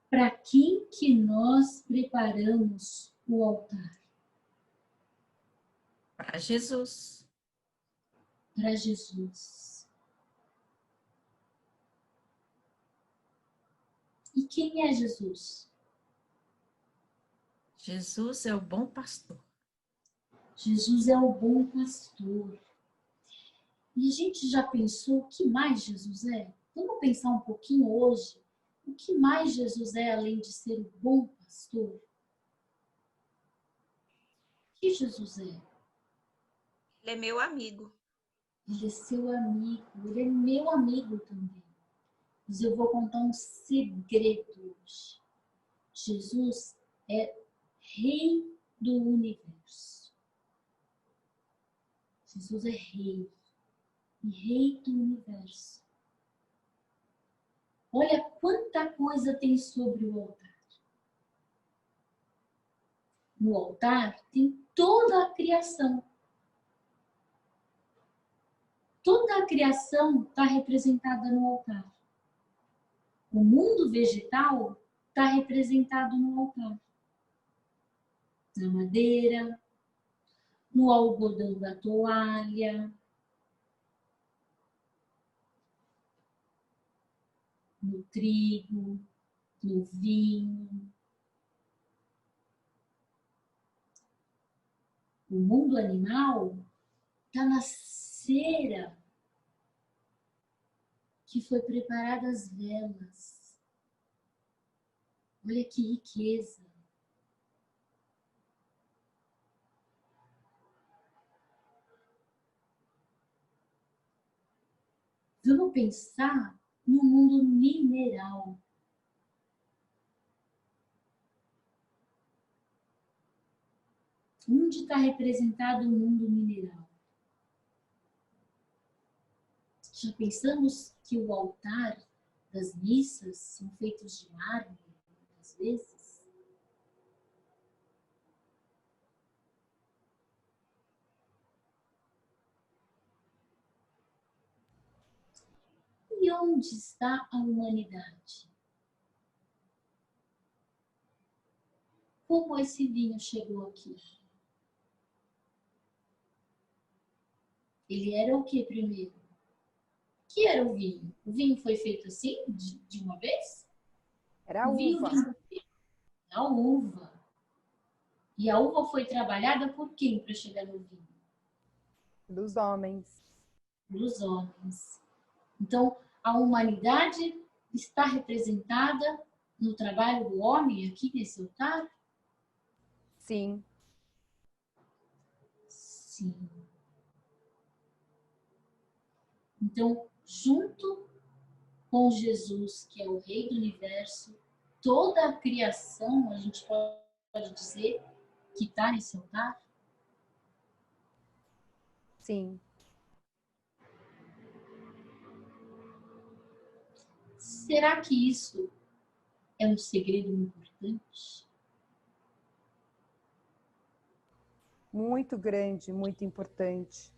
Para quem que nós preparamos o altar? Para Jesus. Para Jesus. E quem é Jesus? Jesus é o bom pastor. Jesus é o bom pastor. E a gente já pensou o que mais Jesus é? Vamos pensar um pouquinho hoje. O que mais Jesus é além de ser o bom pastor? O que Jesus é? Ele é meu amigo. Ele é seu amigo, ele é meu amigo também. Mas eu vou contar um segredo hoje. Jesus é rei do universo. Jesus é rei. E rei do universo. Olha quanta coisa tem sobre o altar. No altar tem toda a criação. Toda a criação está representada no altar. O mundo vegetal está representado no altar. Na madeira, no algodão da toalha, no trigo, no vinho. O mundo animal está na cera que foi preparada as velas. Olha que riqueza. Vamos pensar no mundo mineral. Onde está representado o mundo mineral? Já pensamos que o altar das missas são feitos de mármore, muitas vezes? E onde está a humanidade? Como esse vinho chegou aqui? Ele era o que primeiro? O que era o vinho? O vinho foi feito assim, de uma vez? Era a O vinho uva. da uva. E a uva foi trabalhada por quem para chegar no vinho? Dos homens. Pelos homens. Então, a humanidade está representada no trabalho do homem aqui nesse altar? Sim. Sim. Então, junto com Jesus, que é o Rei do Universo, toda a criação, a gente pode dizer, que está nesse altar? Sim, Será que isso é um segredo importante? muito grande, muito importante.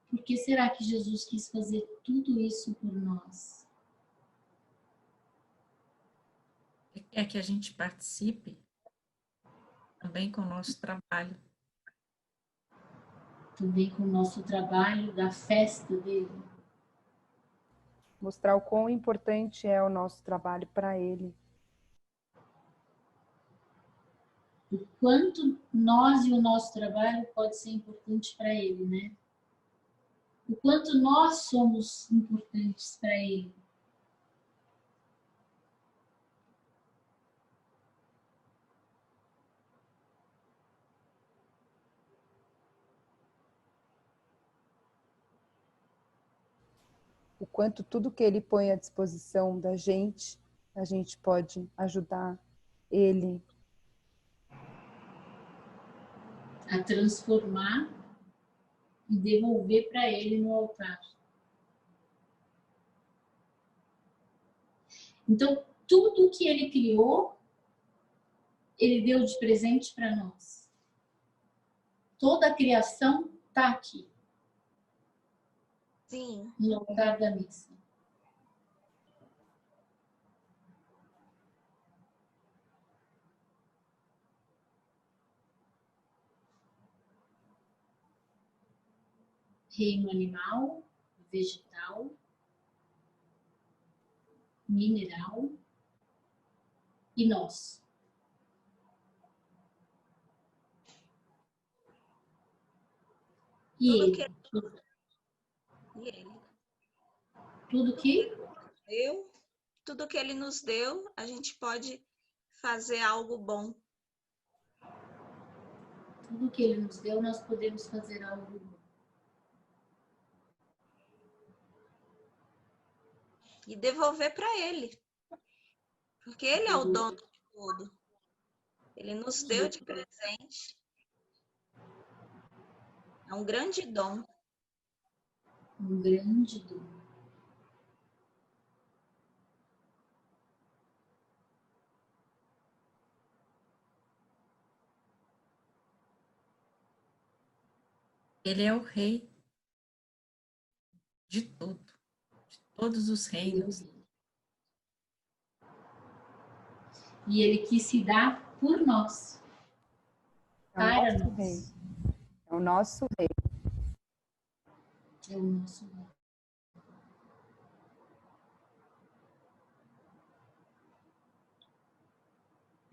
Por que será que Jesus quis fazer tudo isso por nós? Ele quer que a gente participe também com o nosso trabalho. Também com o nosso trabalho da festa dele. Mostrar o quão importante é o nosso trabalho para Ele. O quanto nós e o nosso trabalho pode ser importante para ele, né? O quanto nós somos importantes para ele. O quanto tudo que Ele põe à disposição da gente, a gente pode ajudar Ele. A transformar e devolver para ele no altar. Então, tudo que ele criou, ele deu de presente para nós. Toda a criação está aqui, Sim, no altar da missa. Reino animal, vegetal, mineral e nós. E tudo ele, que ele tudo que deu, tudo que ele nos deu, a gente pode fazer algo bom. tudo que ele nos deu, nós podemos fazer algo bom. E devolver para ele. Porque ele é o dono de tudo. Ele nos deu de presente. É um grande dom. Um grande dom. Ele é o rei de tudo, de todos os reinos. E ele quis se dar por nós. É o Para nosso nós. Rei. É o nosso Rei. É o nosso Rei.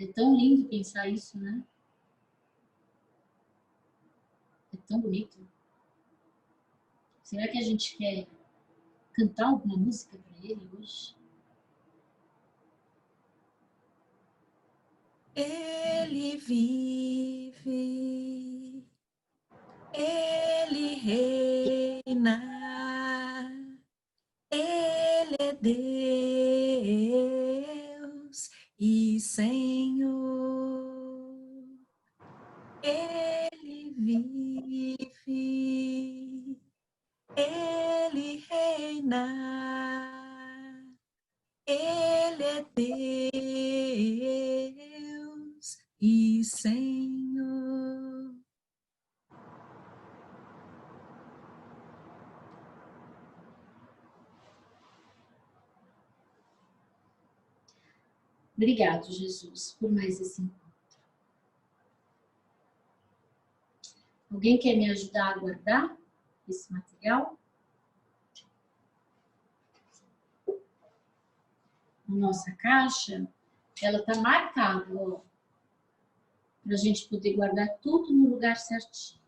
É tão lindo pensar isso, né? É tão bonito. Será que a gente quer cantar alguma música para ele hoje? Ele vive, ele reina, ele é Deus e Senhor. Ele vive, ele reina, ele é Deus e Senhor. Obrigado, Jesus, por mais esse encontro. Alguém quer me ajudar a guardar esse material? A nossa caixa, ela tá marcada, ó, para a gente poder guardar tudo no lugar certinho.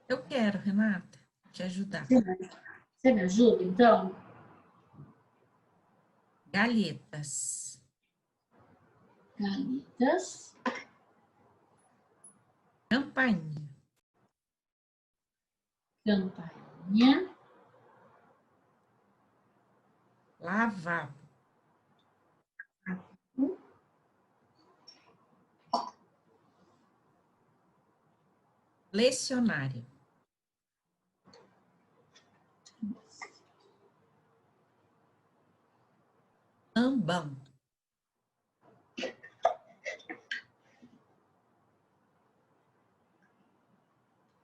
Eu quero, Renata, te ajudar. Você me ajuda, então? Galhetas. Galhetas. Campainha. Campainha. Lavabo. Lecionário. Ambão.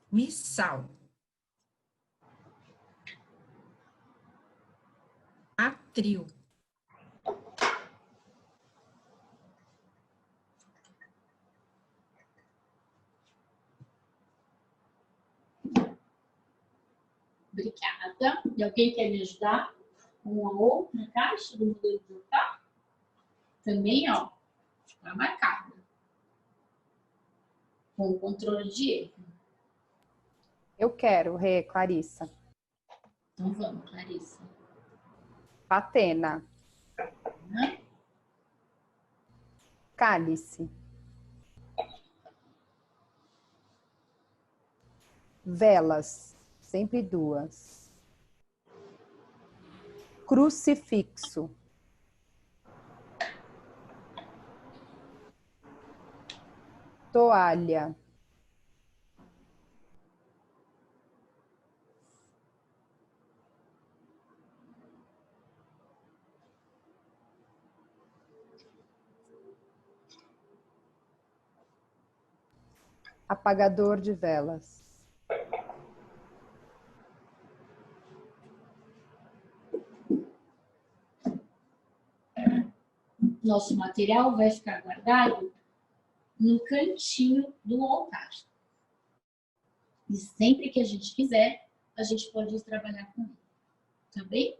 Missal. Atril. Obrigada. E alguém quer me ajudar? Um a outra caixa do modelo de juntar? Também, ó, está marcada. Com o controle de erro. Eu quero, Clarissa. Então vamos, Clarissa. Patena. Né? Cálice. Velas, sempre duas. Crucifixo. Toalha. Apagador de velas. Nosso material vai ficar guardado no cantinho do altar. E sempre que a gente quiser, a gente pode ir trabalhar com ele. Tá bem?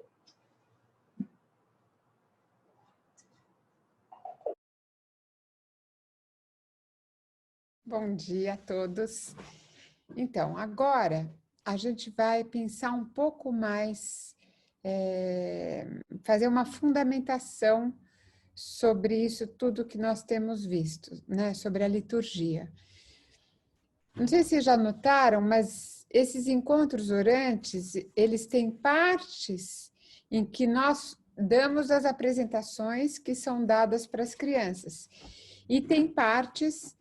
Bom dia a todos. Então, agora a gente vai pensar um pouco mais, fazer uma fundamentação sobre isso tudo que nós temos visto, né? Sobre a liturgia. Não sei se já notaram, mas esses encontros orantes, eles têm partes em que nós damos as apresentações que são dadas para as crianças. E tem partes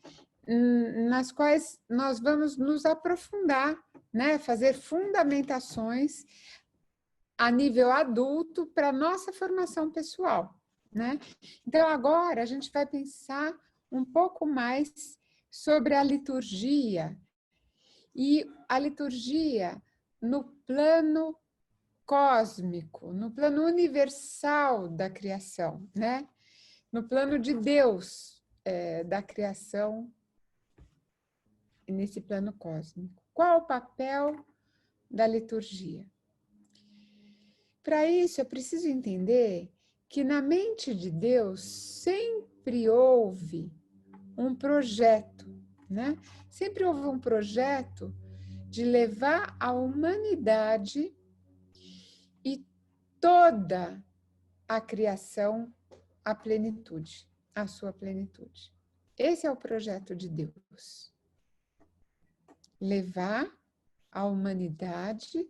nas quais nós vamos nos aprofundar, né? Fazer fundamentações a nível adulto para a nossa formação pessoal, né? Então, agora a gente vai pensar um pouco mais sobre a liturgia, e a liturgia no plano cósmico, no plano universal da criação, né? No plano de Deus, da criação, nesse plano cósmico. Qual o papel da liturgia? Para isso, é preciso entender que na mente de Deus sempre houve um projeto, né? Sempre houve um projeto de levar a humanidade e toda a criação à plenitude, à sua plenitude. Esse é o projeto de Deus. Levar a humanidade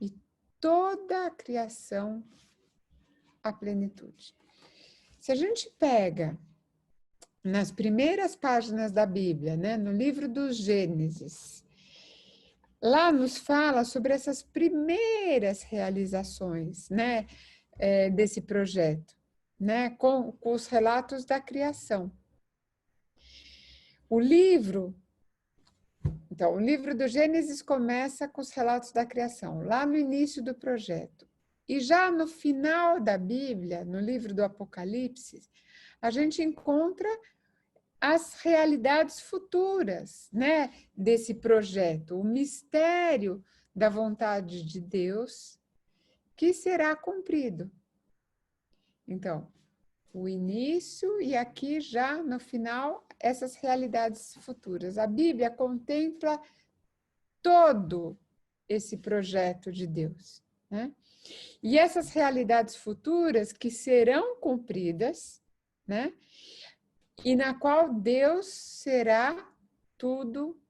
e toda a criação à plenitude. Se a gente pega nas primeiras páginas da Bíblia, né, no livro do Gênesis, lá nos fala sobre essas primeiras realizações, né, desse projeto, né, com os relatos da criação. O livro do Gênesis começa com os relatos da criação, lá no início do projeto. E já no final da Bíblia, no livro do Apocalipse, a gente encontra as realidades futuras, né, desse projeto, o mistério da vontade de Deus que será cumprido. Então, o início e aqui já no final, essas realidades futuras. A Bíblia contempla todo esse projeto de Deus, né? E essas realidades futuras que serão cumpridas, né? E na qual Deus será tudo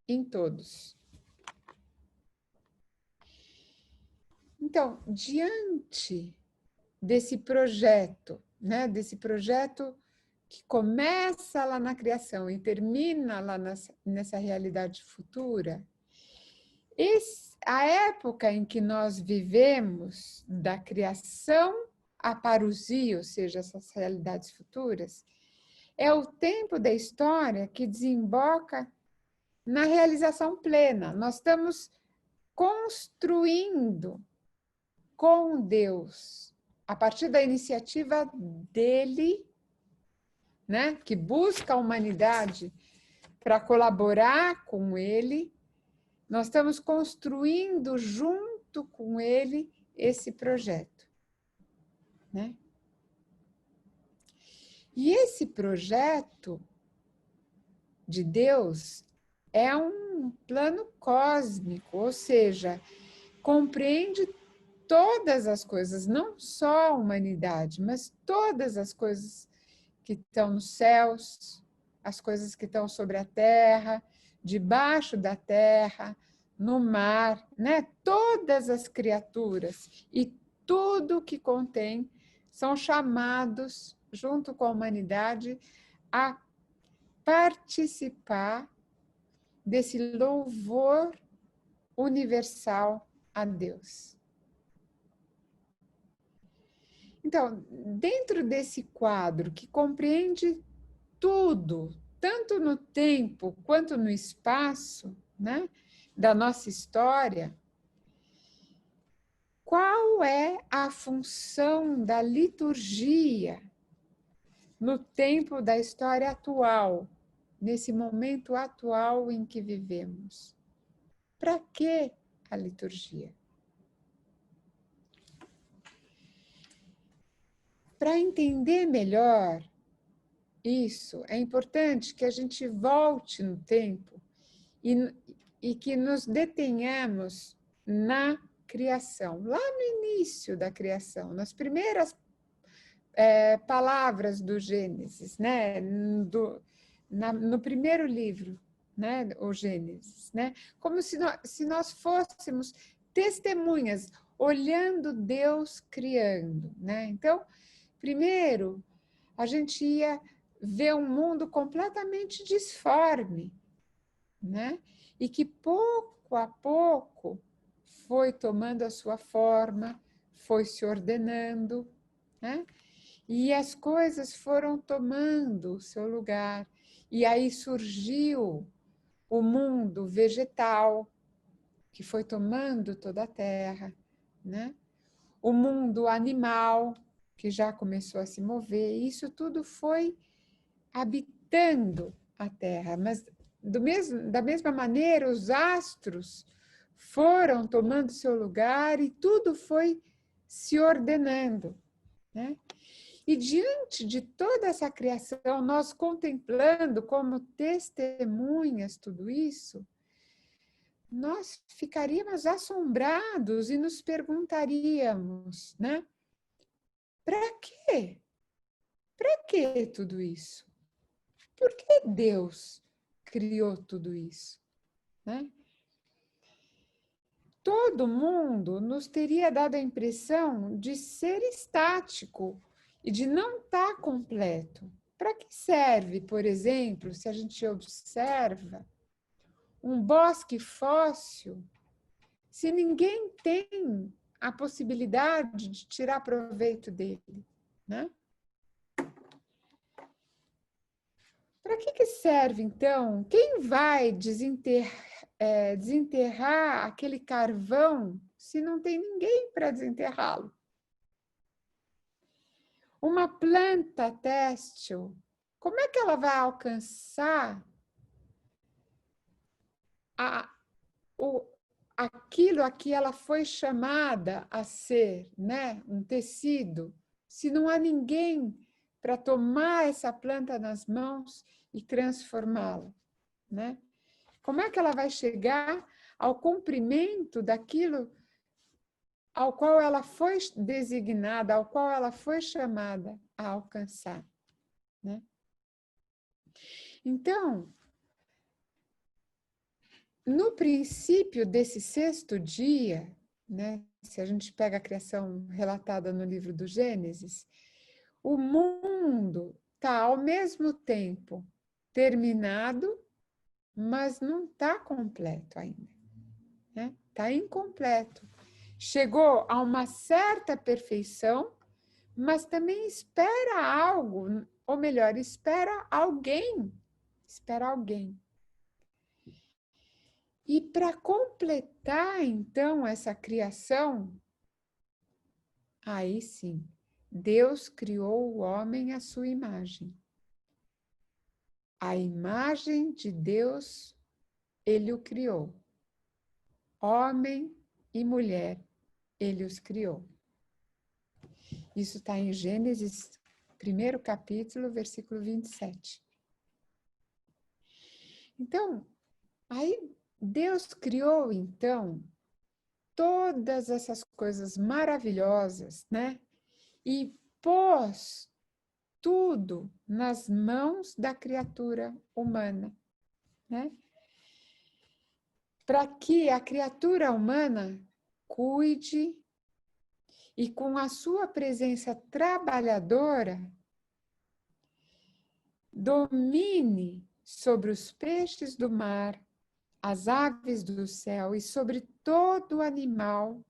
em todos. Então, diante desse projeto, né? Desse projeto que começa lá na criação e termina lá nessa realidade futura, a época em que nós vivemos, da criação à parousia, ou seja, essas realidades futuras, é o tempo da história que desemboca na realização plena. Nós estamos construindo com Deus, a partir da iniciativa dele, né, que busca a humanidade para colaborar com ele, nós estamos construindo junto com ele esse projeto, né? E esse projeto de Deus é um plano cósmico, ou seja, compreende todas as coisas, não só a humanidade, mas todas as coisas que estão nos céus, as coisas que estão sobre a terra, debaixo da terra, no mar, né? Todas as criaturas e tudo que contém são chamados, junto com a humanidade, a participar desse louvor universal a Deus. Então, dentro desse quadro que compreende tudo, tanto no tempo quanto no espaço, né, da nossa história, qual é a função da liturgia no tempo da história atual, nesse momento atual em que vivemos? Para que a liturgia? Para entender melhor isso, é importante que a gente volte no tempo e que nos detenhamos na criação, lá no início da criação, nas primeiras palavras do Gênesis, né? No primeiro livro, né? O Gênesis, né? Como se nós fôssemos testemunhas, olhando Deus criando, né? Então, primeiro, a gente ia ver um mundo completamente disforme, né? E que pouco a pouco foi tomando a sua forma, foi se ordenando, né? E as coisas foram tomando o seu lugar. E aí surgiu o mundo vegetal, que foi tomando toda a terra, né? O mundo animal, que já começou a se mover. E isso tudo foi habitando a terra. Mas da mesma maneira, os astros foram tomando seu lugar e tudo foi se ordenando, né? E diante de toda essa criação, nós contemplando como testemunhas tudo isso, nós ficaríamos assombrados e nos perguntaríamos, né? Para quê? Para que tudo isso? Por que Deus criou tudo isso, né? Todo mundo nos teria dado a impressão de ser estático e de não estar completo. Para que serve, por exemplo, se a gente observa um bosque fóssil, se ninguém tem a possibilidade de tirar proveito dele, né? Para que serve, então? Quem vai desenterrar aquele carvão se não tem ninguém para desenterrá-lo? Uma planta têxtil, como é que ela vai alcançar aquilo a que ela foi chamada a ser, né? Um tecido, se não há ninguém para tomar essa planta nas mãos e transformá-la, né? Como é que ela vai chegar ao cumprimento daquilo ao qual ela foi designada, ao qual ela foi chamada a alcançar, né? Então, no princípio desse sexto dia, né, se a gente pega a criação relatada no livro do Gênesis, o mundo está ao mesmo tempo terminado, mas não está completo ainda, né? Está incompleto. Chegou a uma certa perfeição, mas também espera algo, ou melhor, espera alguém. Espera alguém. E para completar, então, essa criação, aí sim, Deus criou o homem à sua imagem. A imagem de Deus, ele o criou. Homem e mulher, ele os criou. Isso está em Gênesis, 1º capítulo, versículo 27. Então, aí Deus criou, então, todas essas coisas maravilhosas, né? E pôs tudo nas mãos da criatura humana, né? Para que a criatura humana cuide e com a sua presença trabalhadora domine sobre os peixes do mar, as aves do céu e sobre todo animal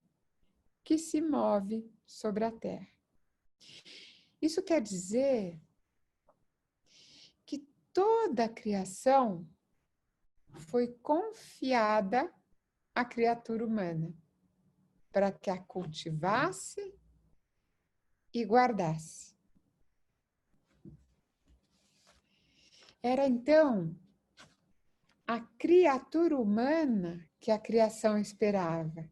que se move sobre a terra. Isso quer dizer que toda a criação foi confiada à criatura humana para que a cultivasse e guardasse. Era então a criatura humana que a criação esperava.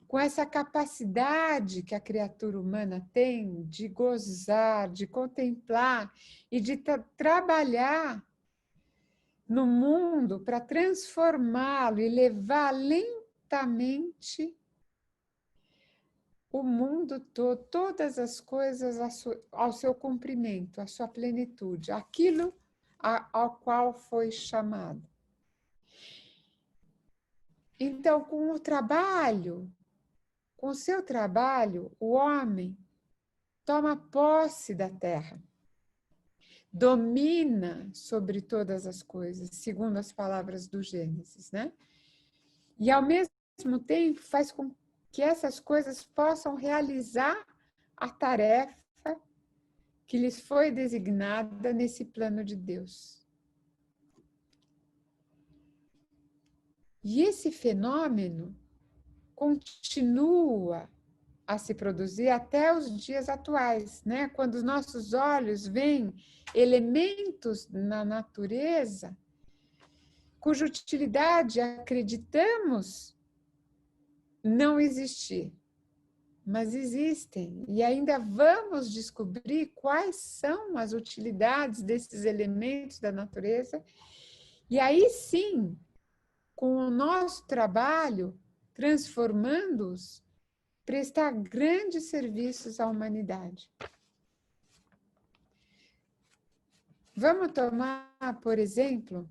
Com essa capacidade que a criatura humana tem de gozar, de contemplar e de trabalhar no mundo para transformá-lo e levar lentamente o mundo todo, todas as coisas ao seu cumprimento, à sua plenitude, aquilo ao qual foi chamado. Então, com o seu trabalho, o homem toma posse da terra, domina sobre todas as coisas, segundo as palavras do Gênesis, né? E, ao mesmo tempo, faz com que essas coisas possam realizar a tarefa que lhes foi designada nesse plano de Deus. E esse fenômeno continua a se produzir até os dias atuais, né? Quando os nossos olhos veem elementos na natureza cuja utilidade acreditamos não existir, mas existem, e ainda vamos descobrir quais são as utilidades desses elementos da natureza, e aí sim, com o nosso trabalho, transformando-os, prestar grandes serviços à humanidade. Vamos tomar, por exemplo,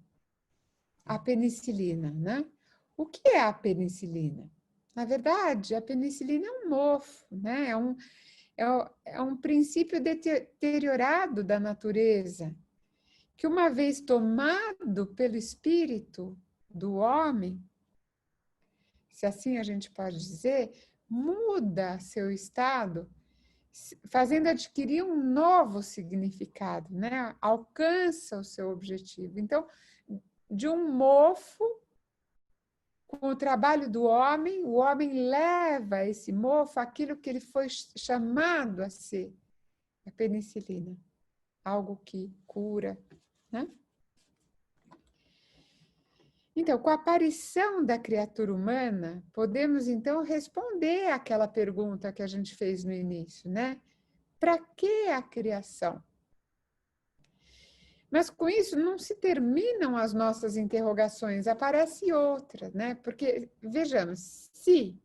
a penicilina, né? O que é a penicilina? Na verdade, a penicilina é um mofo, né? É um princípio deteriorado da natureza, que uma vez tomado pelo espírito do homem, se assim a gente pode dizer, muda seu estado, fazendo adquirir um novo significado, né? Alcança o seu objetivo. Então, de um mofo, com o trabalho do homem, o homem leva esse mofo àquilo que ele foi chamado a ser, a penicilina, algo que cura, né? Então, com a aparição da criatura humana, podemos então responder àquela pergunta que a gente fez no início, né? Para que a criação? Mas com isso não se terminam as nossas interrogações, aparece outra, né? Porque, vejamos, se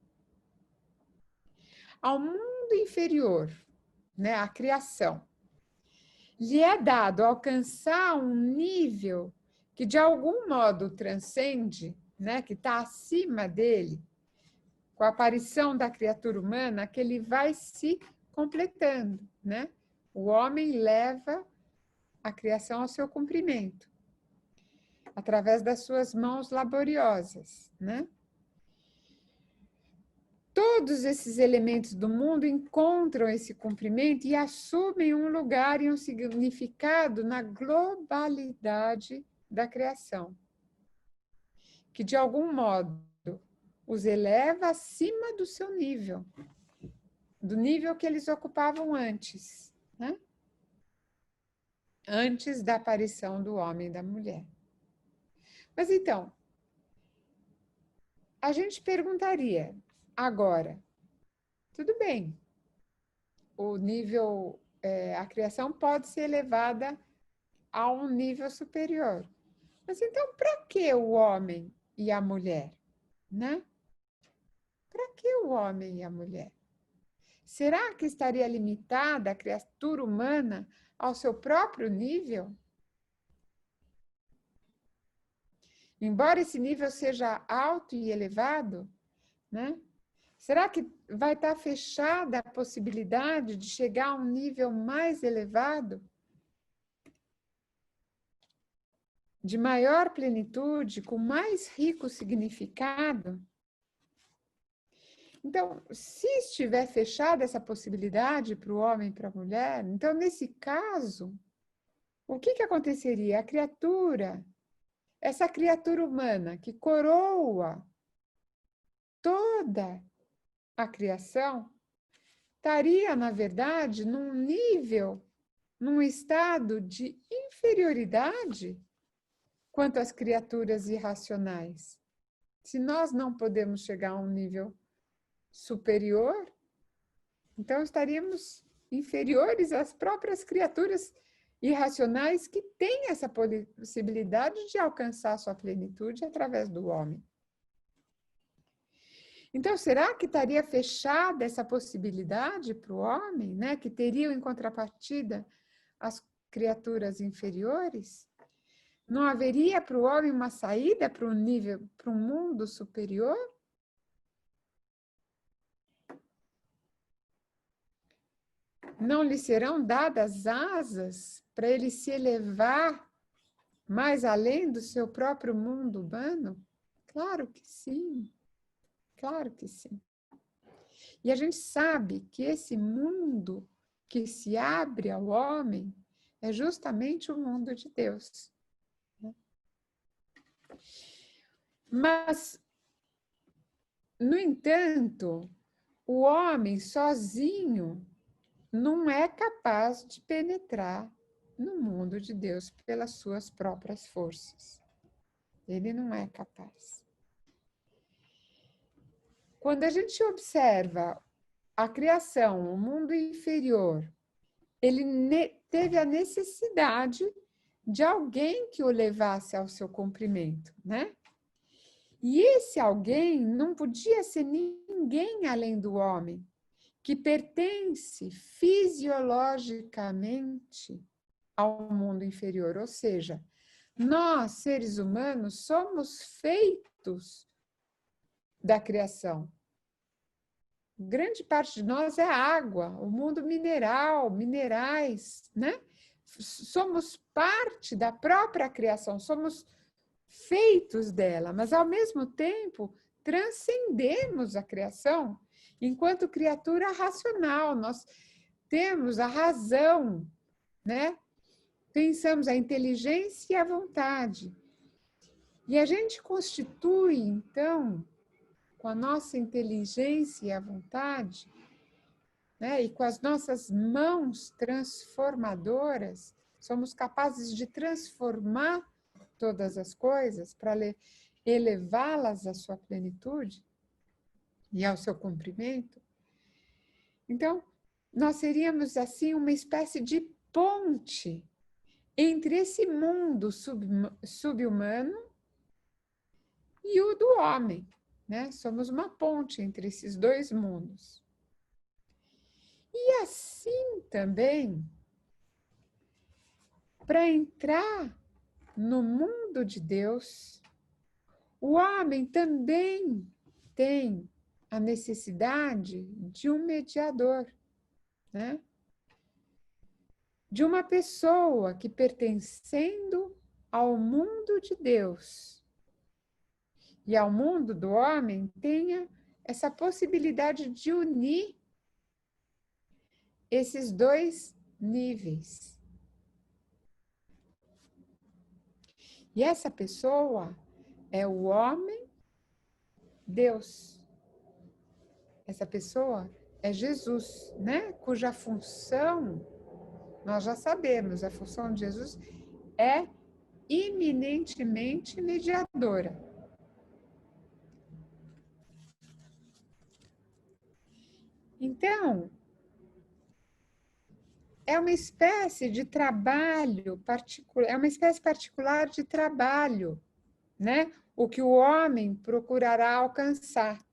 ao mundo inferior, né, à criação, lhe é dado alcançar um nível que de algum modo transcende, né, que está acima dele, com a aparição da criatura humana, que ele vai se completando, né? O homem leva a criação ao seu cumprimento, através das suas mãos laboriosas, né? Todos esses elementos do mundo encontram esse cumprimento e assumem um lugar e um significado na globalidade da criação, que de algum modo os eleva acima do seu nível, do nível que eles ocupavam antes, né? Antes da aparição do homem e da mulher. Mas então, a gente perguntaria agora, tudo bem, o nível, a criação pode ser elevada a um nível superior. Mas então, para que o homem e a mulher, né? Para que o homem e a mulher? Será que estaria limitada a criatura humana ao seu próprio nível? Embora esse nível seja alto e elevado, né? Será que vai estar fechada a possibilidade de chegar a um nível mais elevado? De maior plenitude, com mais rico significado? Então, se estiver fechada essa possibilidade para o homem e para a mulher, então, nesse caso, o que aconteceria? A criatura, essa criatura humana que coroa toda a criação, estaria, na verdade, num nível, num estado de inferioridade quanto às criaturas irracionais. Se nós não podemos chegar a um nível superior, então estaríamos inferiores às próprias criaturas irracionais que têm essa possibilidade de alcançar sua plenitude através do homem. Então, será que estaria fechada essa possibilidade para o homem, né? Que teriam em contrapartida as criaturas inferiores? Não haveria para o homem uma saída para um nível, para um mundo superior? Não lhe serão dadas asas para ele se elevar mais além do seu próprio mundo humano? Claro que sim. Claro que sim. E a gente sabe que esse mundo que se abre ao homem é justamente o mundo de Deus. Mas, no entanto, o homem sozinho não é capaz de penetrar no mundo de Deus pelas suas próprias forças. Ele não é capaz. Quando a gente observa a criação, o mundo inferior, ele teve a necessidade de alguém que o levasse ao seu cumprimento, né? E esse alguém não podia ser ninguém além do homem, que pertence fisiologicamente ao mundo inferior. Ou seja, nós, seres humanos, somos feitos da criação. Grande parte de nós é água, o mundo mineral, minerais, né? Somos parte da própria criação, somos feitos dela, mas ao mesmo tempo transcendemos a criação enquanto criatura racional. Nós temos a razão, né? Pensamos a inteligência e a vontade. E a gente constitui, então, com a nossa inteligência e a vontade, né, e com as nossas mãos transformadoras, somos capazes de transformar todas as coisas para elevá-las à sua plenitude e ao seu cumprimento. Então, nós seríamos, assim, uma espécie de ponte entre esse mundo subhumano e o do homem. Né? Somos uma ponte entre esses dois mundos. E assim também, para entrar no mundo de Deus, o homem também tem a necessidade de um mediador, né? De uma pessoa que, pertencendo ao mundo de Deus e ao mundo do homem, tenha essa possibilidade de unir esses dois níveis. E essa pessoa é o homem Deus. Essa pessoa é Jesus, né? Cuja função, nós já sabemos, a função de Jesus é eminentemente mediadora. Então, é uma espécie de trabalho particular, é uma espécie particular de trabalho, né? O que o homem procurará alcançar.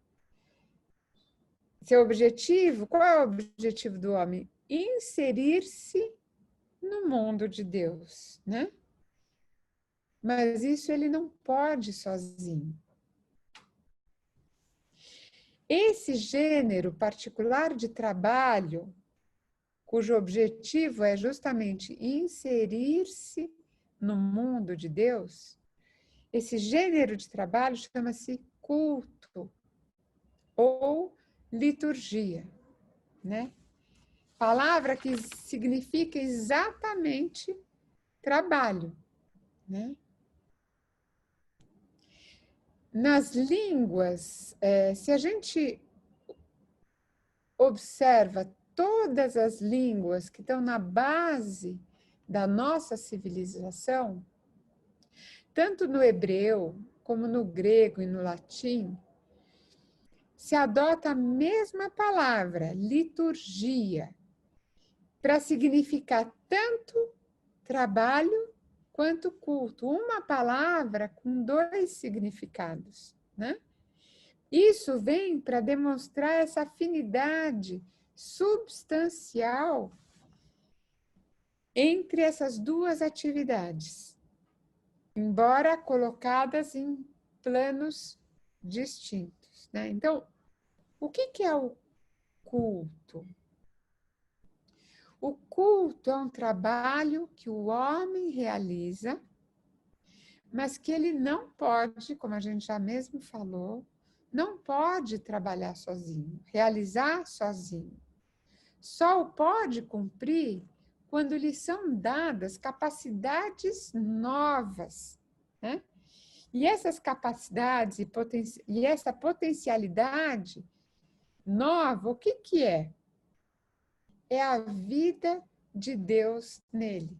Seu objetivo, qual é o objetivo do homem? Inserir-se no mundo de Deus, né? Mas isso ele não pode sozinho. Esse gênero particular de trabalho, cujo objetivo é justamente inserir-se no mundo de Deus, esse gênero de trabalho chama-se culto ou liturgia, né? Palavra que significa exatamente trabalho, né? Nas línguas, se a gente observa todas as línguas que estão na base da nossa civilização, tanto no hebreu, como no grego e no latim, se adota a mesma palavra, liturgia, para significar tanto trabalho quanto culto. Uma palavra com dois significados, né? Isso vem para demonstrar essa afinidade substancial entre essas duas atividades, embora colocadas em planos distintos, né? Então, o que é o culto? O culto é um trabalho que o homem realiza, mas que ele não pode, como a gente já mesmo falou, não pode trabalhar sozinho, realizar sozinho. Só o pode cumprir quando lhe são dadas capacidades novas, né? E essas capacidades e essa potencialidade nova, o que é? É a vida de Deus nele.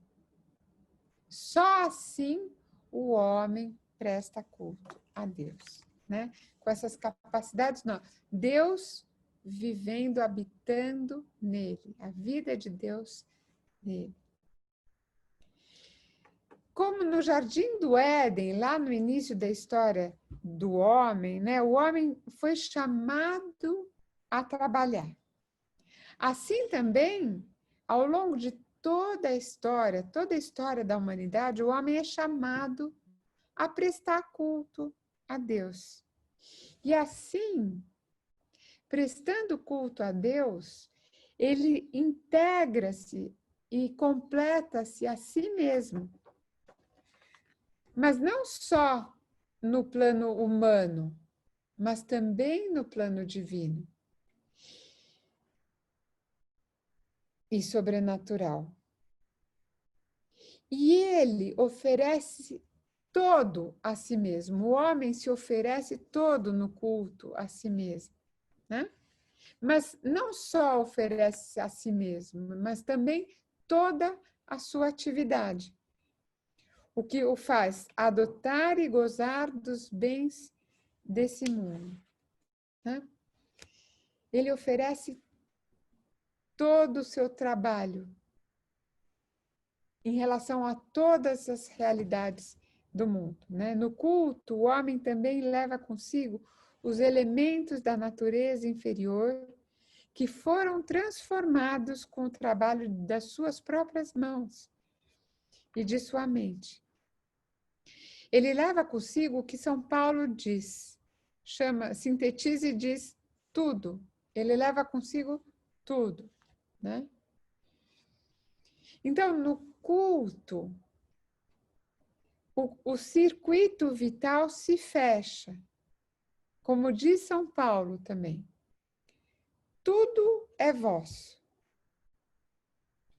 Só assim o homem presta culto a Deus, né? Com essas capacidades novas. Deus vivendo, habitando nele, a vida de Deus nele. Como no Jardim do Éden, lá no início da história do homem, né? O homem foi chamado a trabalhar. Assim também, ao longo de toda a história da humanidade, o homem é chamado a prestar culto a Deus. E assim, prestando culto a Deus, ele integra-se e completa-se a si mesmo. Mas não só no plano humano, mas também no plano divino e sobrenatural. E ele oferece todo a si mesmo. O homem se oferece todo no culto a si mesmo, né? Mas não só oferece a si mesmo, mas também toda a sua atividade. O que o faz adotar e gozar dos bens desse mundo, né? Ele oferece todo o seu trabalho em relação a todas as realidades do mundo, né? No culto, o homem também leva consigo os elementos da natureza inferior que foram transformados com o trabalho das suas próprias mãos e de sua mente. Ele leva consigo o que São Paulo diz, sintetiza e diz tudo. Ele leva consigo tudo, né? Então, no culto, o circuito vital se fecha, como diz São Paulo também. Tudo é vosso.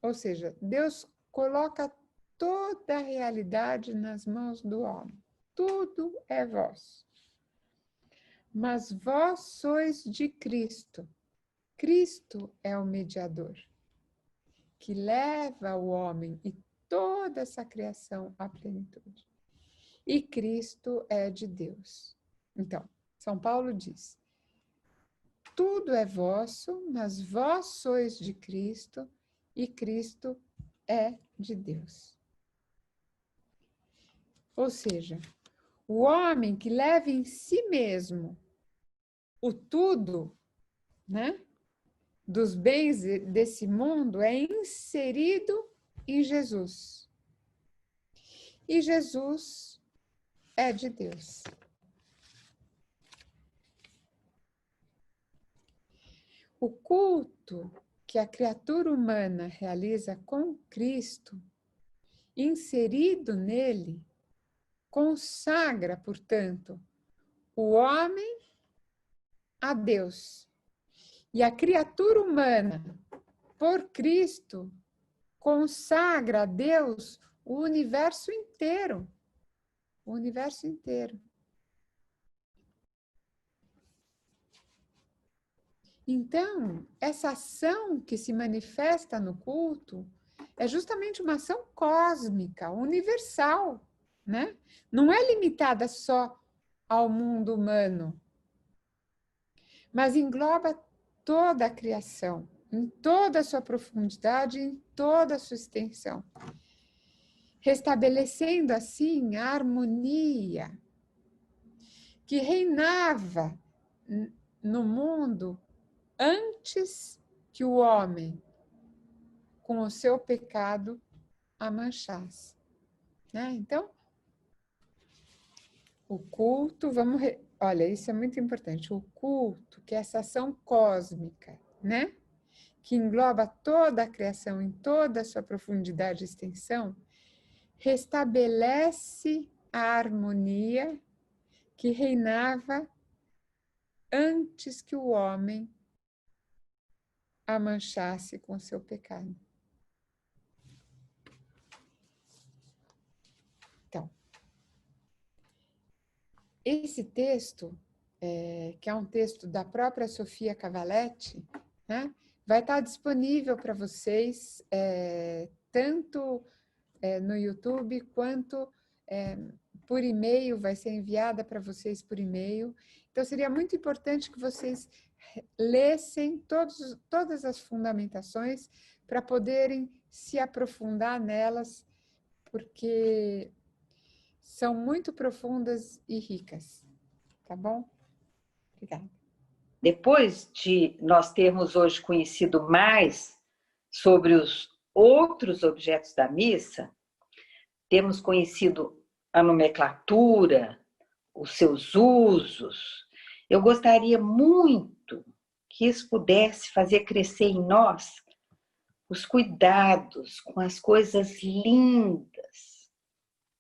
Ou seja, Deus coloca toda a realidade nas mãos do homem. Tudo é vosso. Mas vós sois de Cristo. Cristo é o mediador, que leva o homem e toda essa criação à plenitude. E Cristo é de Deus. Então, São Paulo diz, tudo é vosso, mas vós sois de Cristo, e Cristo é de Deus. Ou seja, o homem que leva em si mesmo o tudo, né, dos bens desse mundo é inserido em Jesus. E Jesus é de Deus. O culto que a criatura humana realiza com Cristo, inserido nele, consagra, portanto, o homem a Deus. E a criatura humana, por Cristo, consagra a Deus o universo inteiro. O universo inteiro. Então, essa ação que se manifesta no culto é justamente uma ação cósmica, universal, né? Não é limitada só ao mundo humano, mas engloba toda a criação, em toda a sua profundidade, em toda a sua extensão, restabelecendo assim a harmonia que reinava no mundo antes que o homem, com o seu pecado, a manchasse. Né? Então, o culto, olha, isso é muito importante, o culto, que é essa ação cósmica, né? Que engloba toda a criação em toda a sua profundidade e extensão, restabelece a harmonia que reinava antes que o homem a manchasse com seu pecado. Então, esse texto, que é um texto da própria Sofia Cavalletti, né, vai estar disponível para vocês, tanto no YouTube, quanto por e-mail, vai ser enviada para vocês por e-mail. Então, seria muito importante que vocês lessem todas as fundamentações para poderem se aprofundar nelas, porque são muito profundas e ricas. Tá bom? Obrigada. Depois de nós termos hoje conhecido mais sobre os outros objetos da missa, temos conhecido a nomenclatura, os seus usos. Eu gostaria muito que isso pudesse fazer crescer em nós os cuidados com as coisas lindas,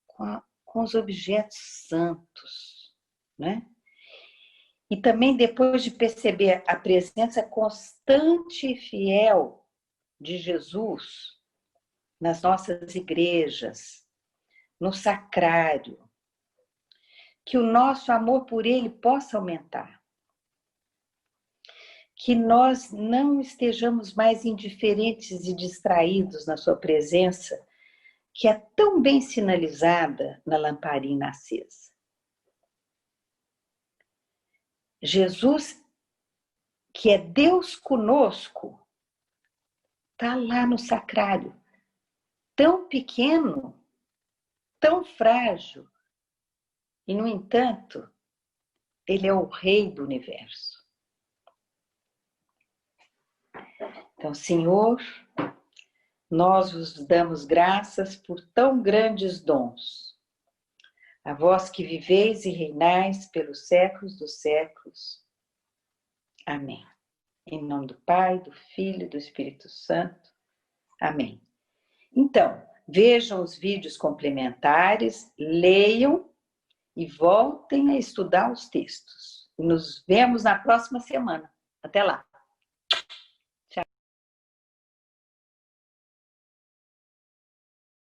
com os objetos santos, né? E também depois de perceber a presença constante e fiel de Jesus nas nossas igrejas, no sacrário, que o nosso amor por ele possa aumentar. Que nós não estejamos mais indiferentes e distraídos na sua presença, que é tão bem sinalizada na lamparina acesa. Jesus, que é Deus conosco, está lá no sacrário, tão pequeno, tão frágil, e, no entanto, ele é o Rei do universo. Então, Senhor, nós vos damos graças por tão grandes dons. A vós que viveis e reinais pelos séculos dos séculos. Amém. Em nome do Pai, do Filho e do Espírito Santo. Amém. Então, vejam os vídeos complementares, leiam e voltem a estudar os textos. Nos vemos na próxima semana. Até lá!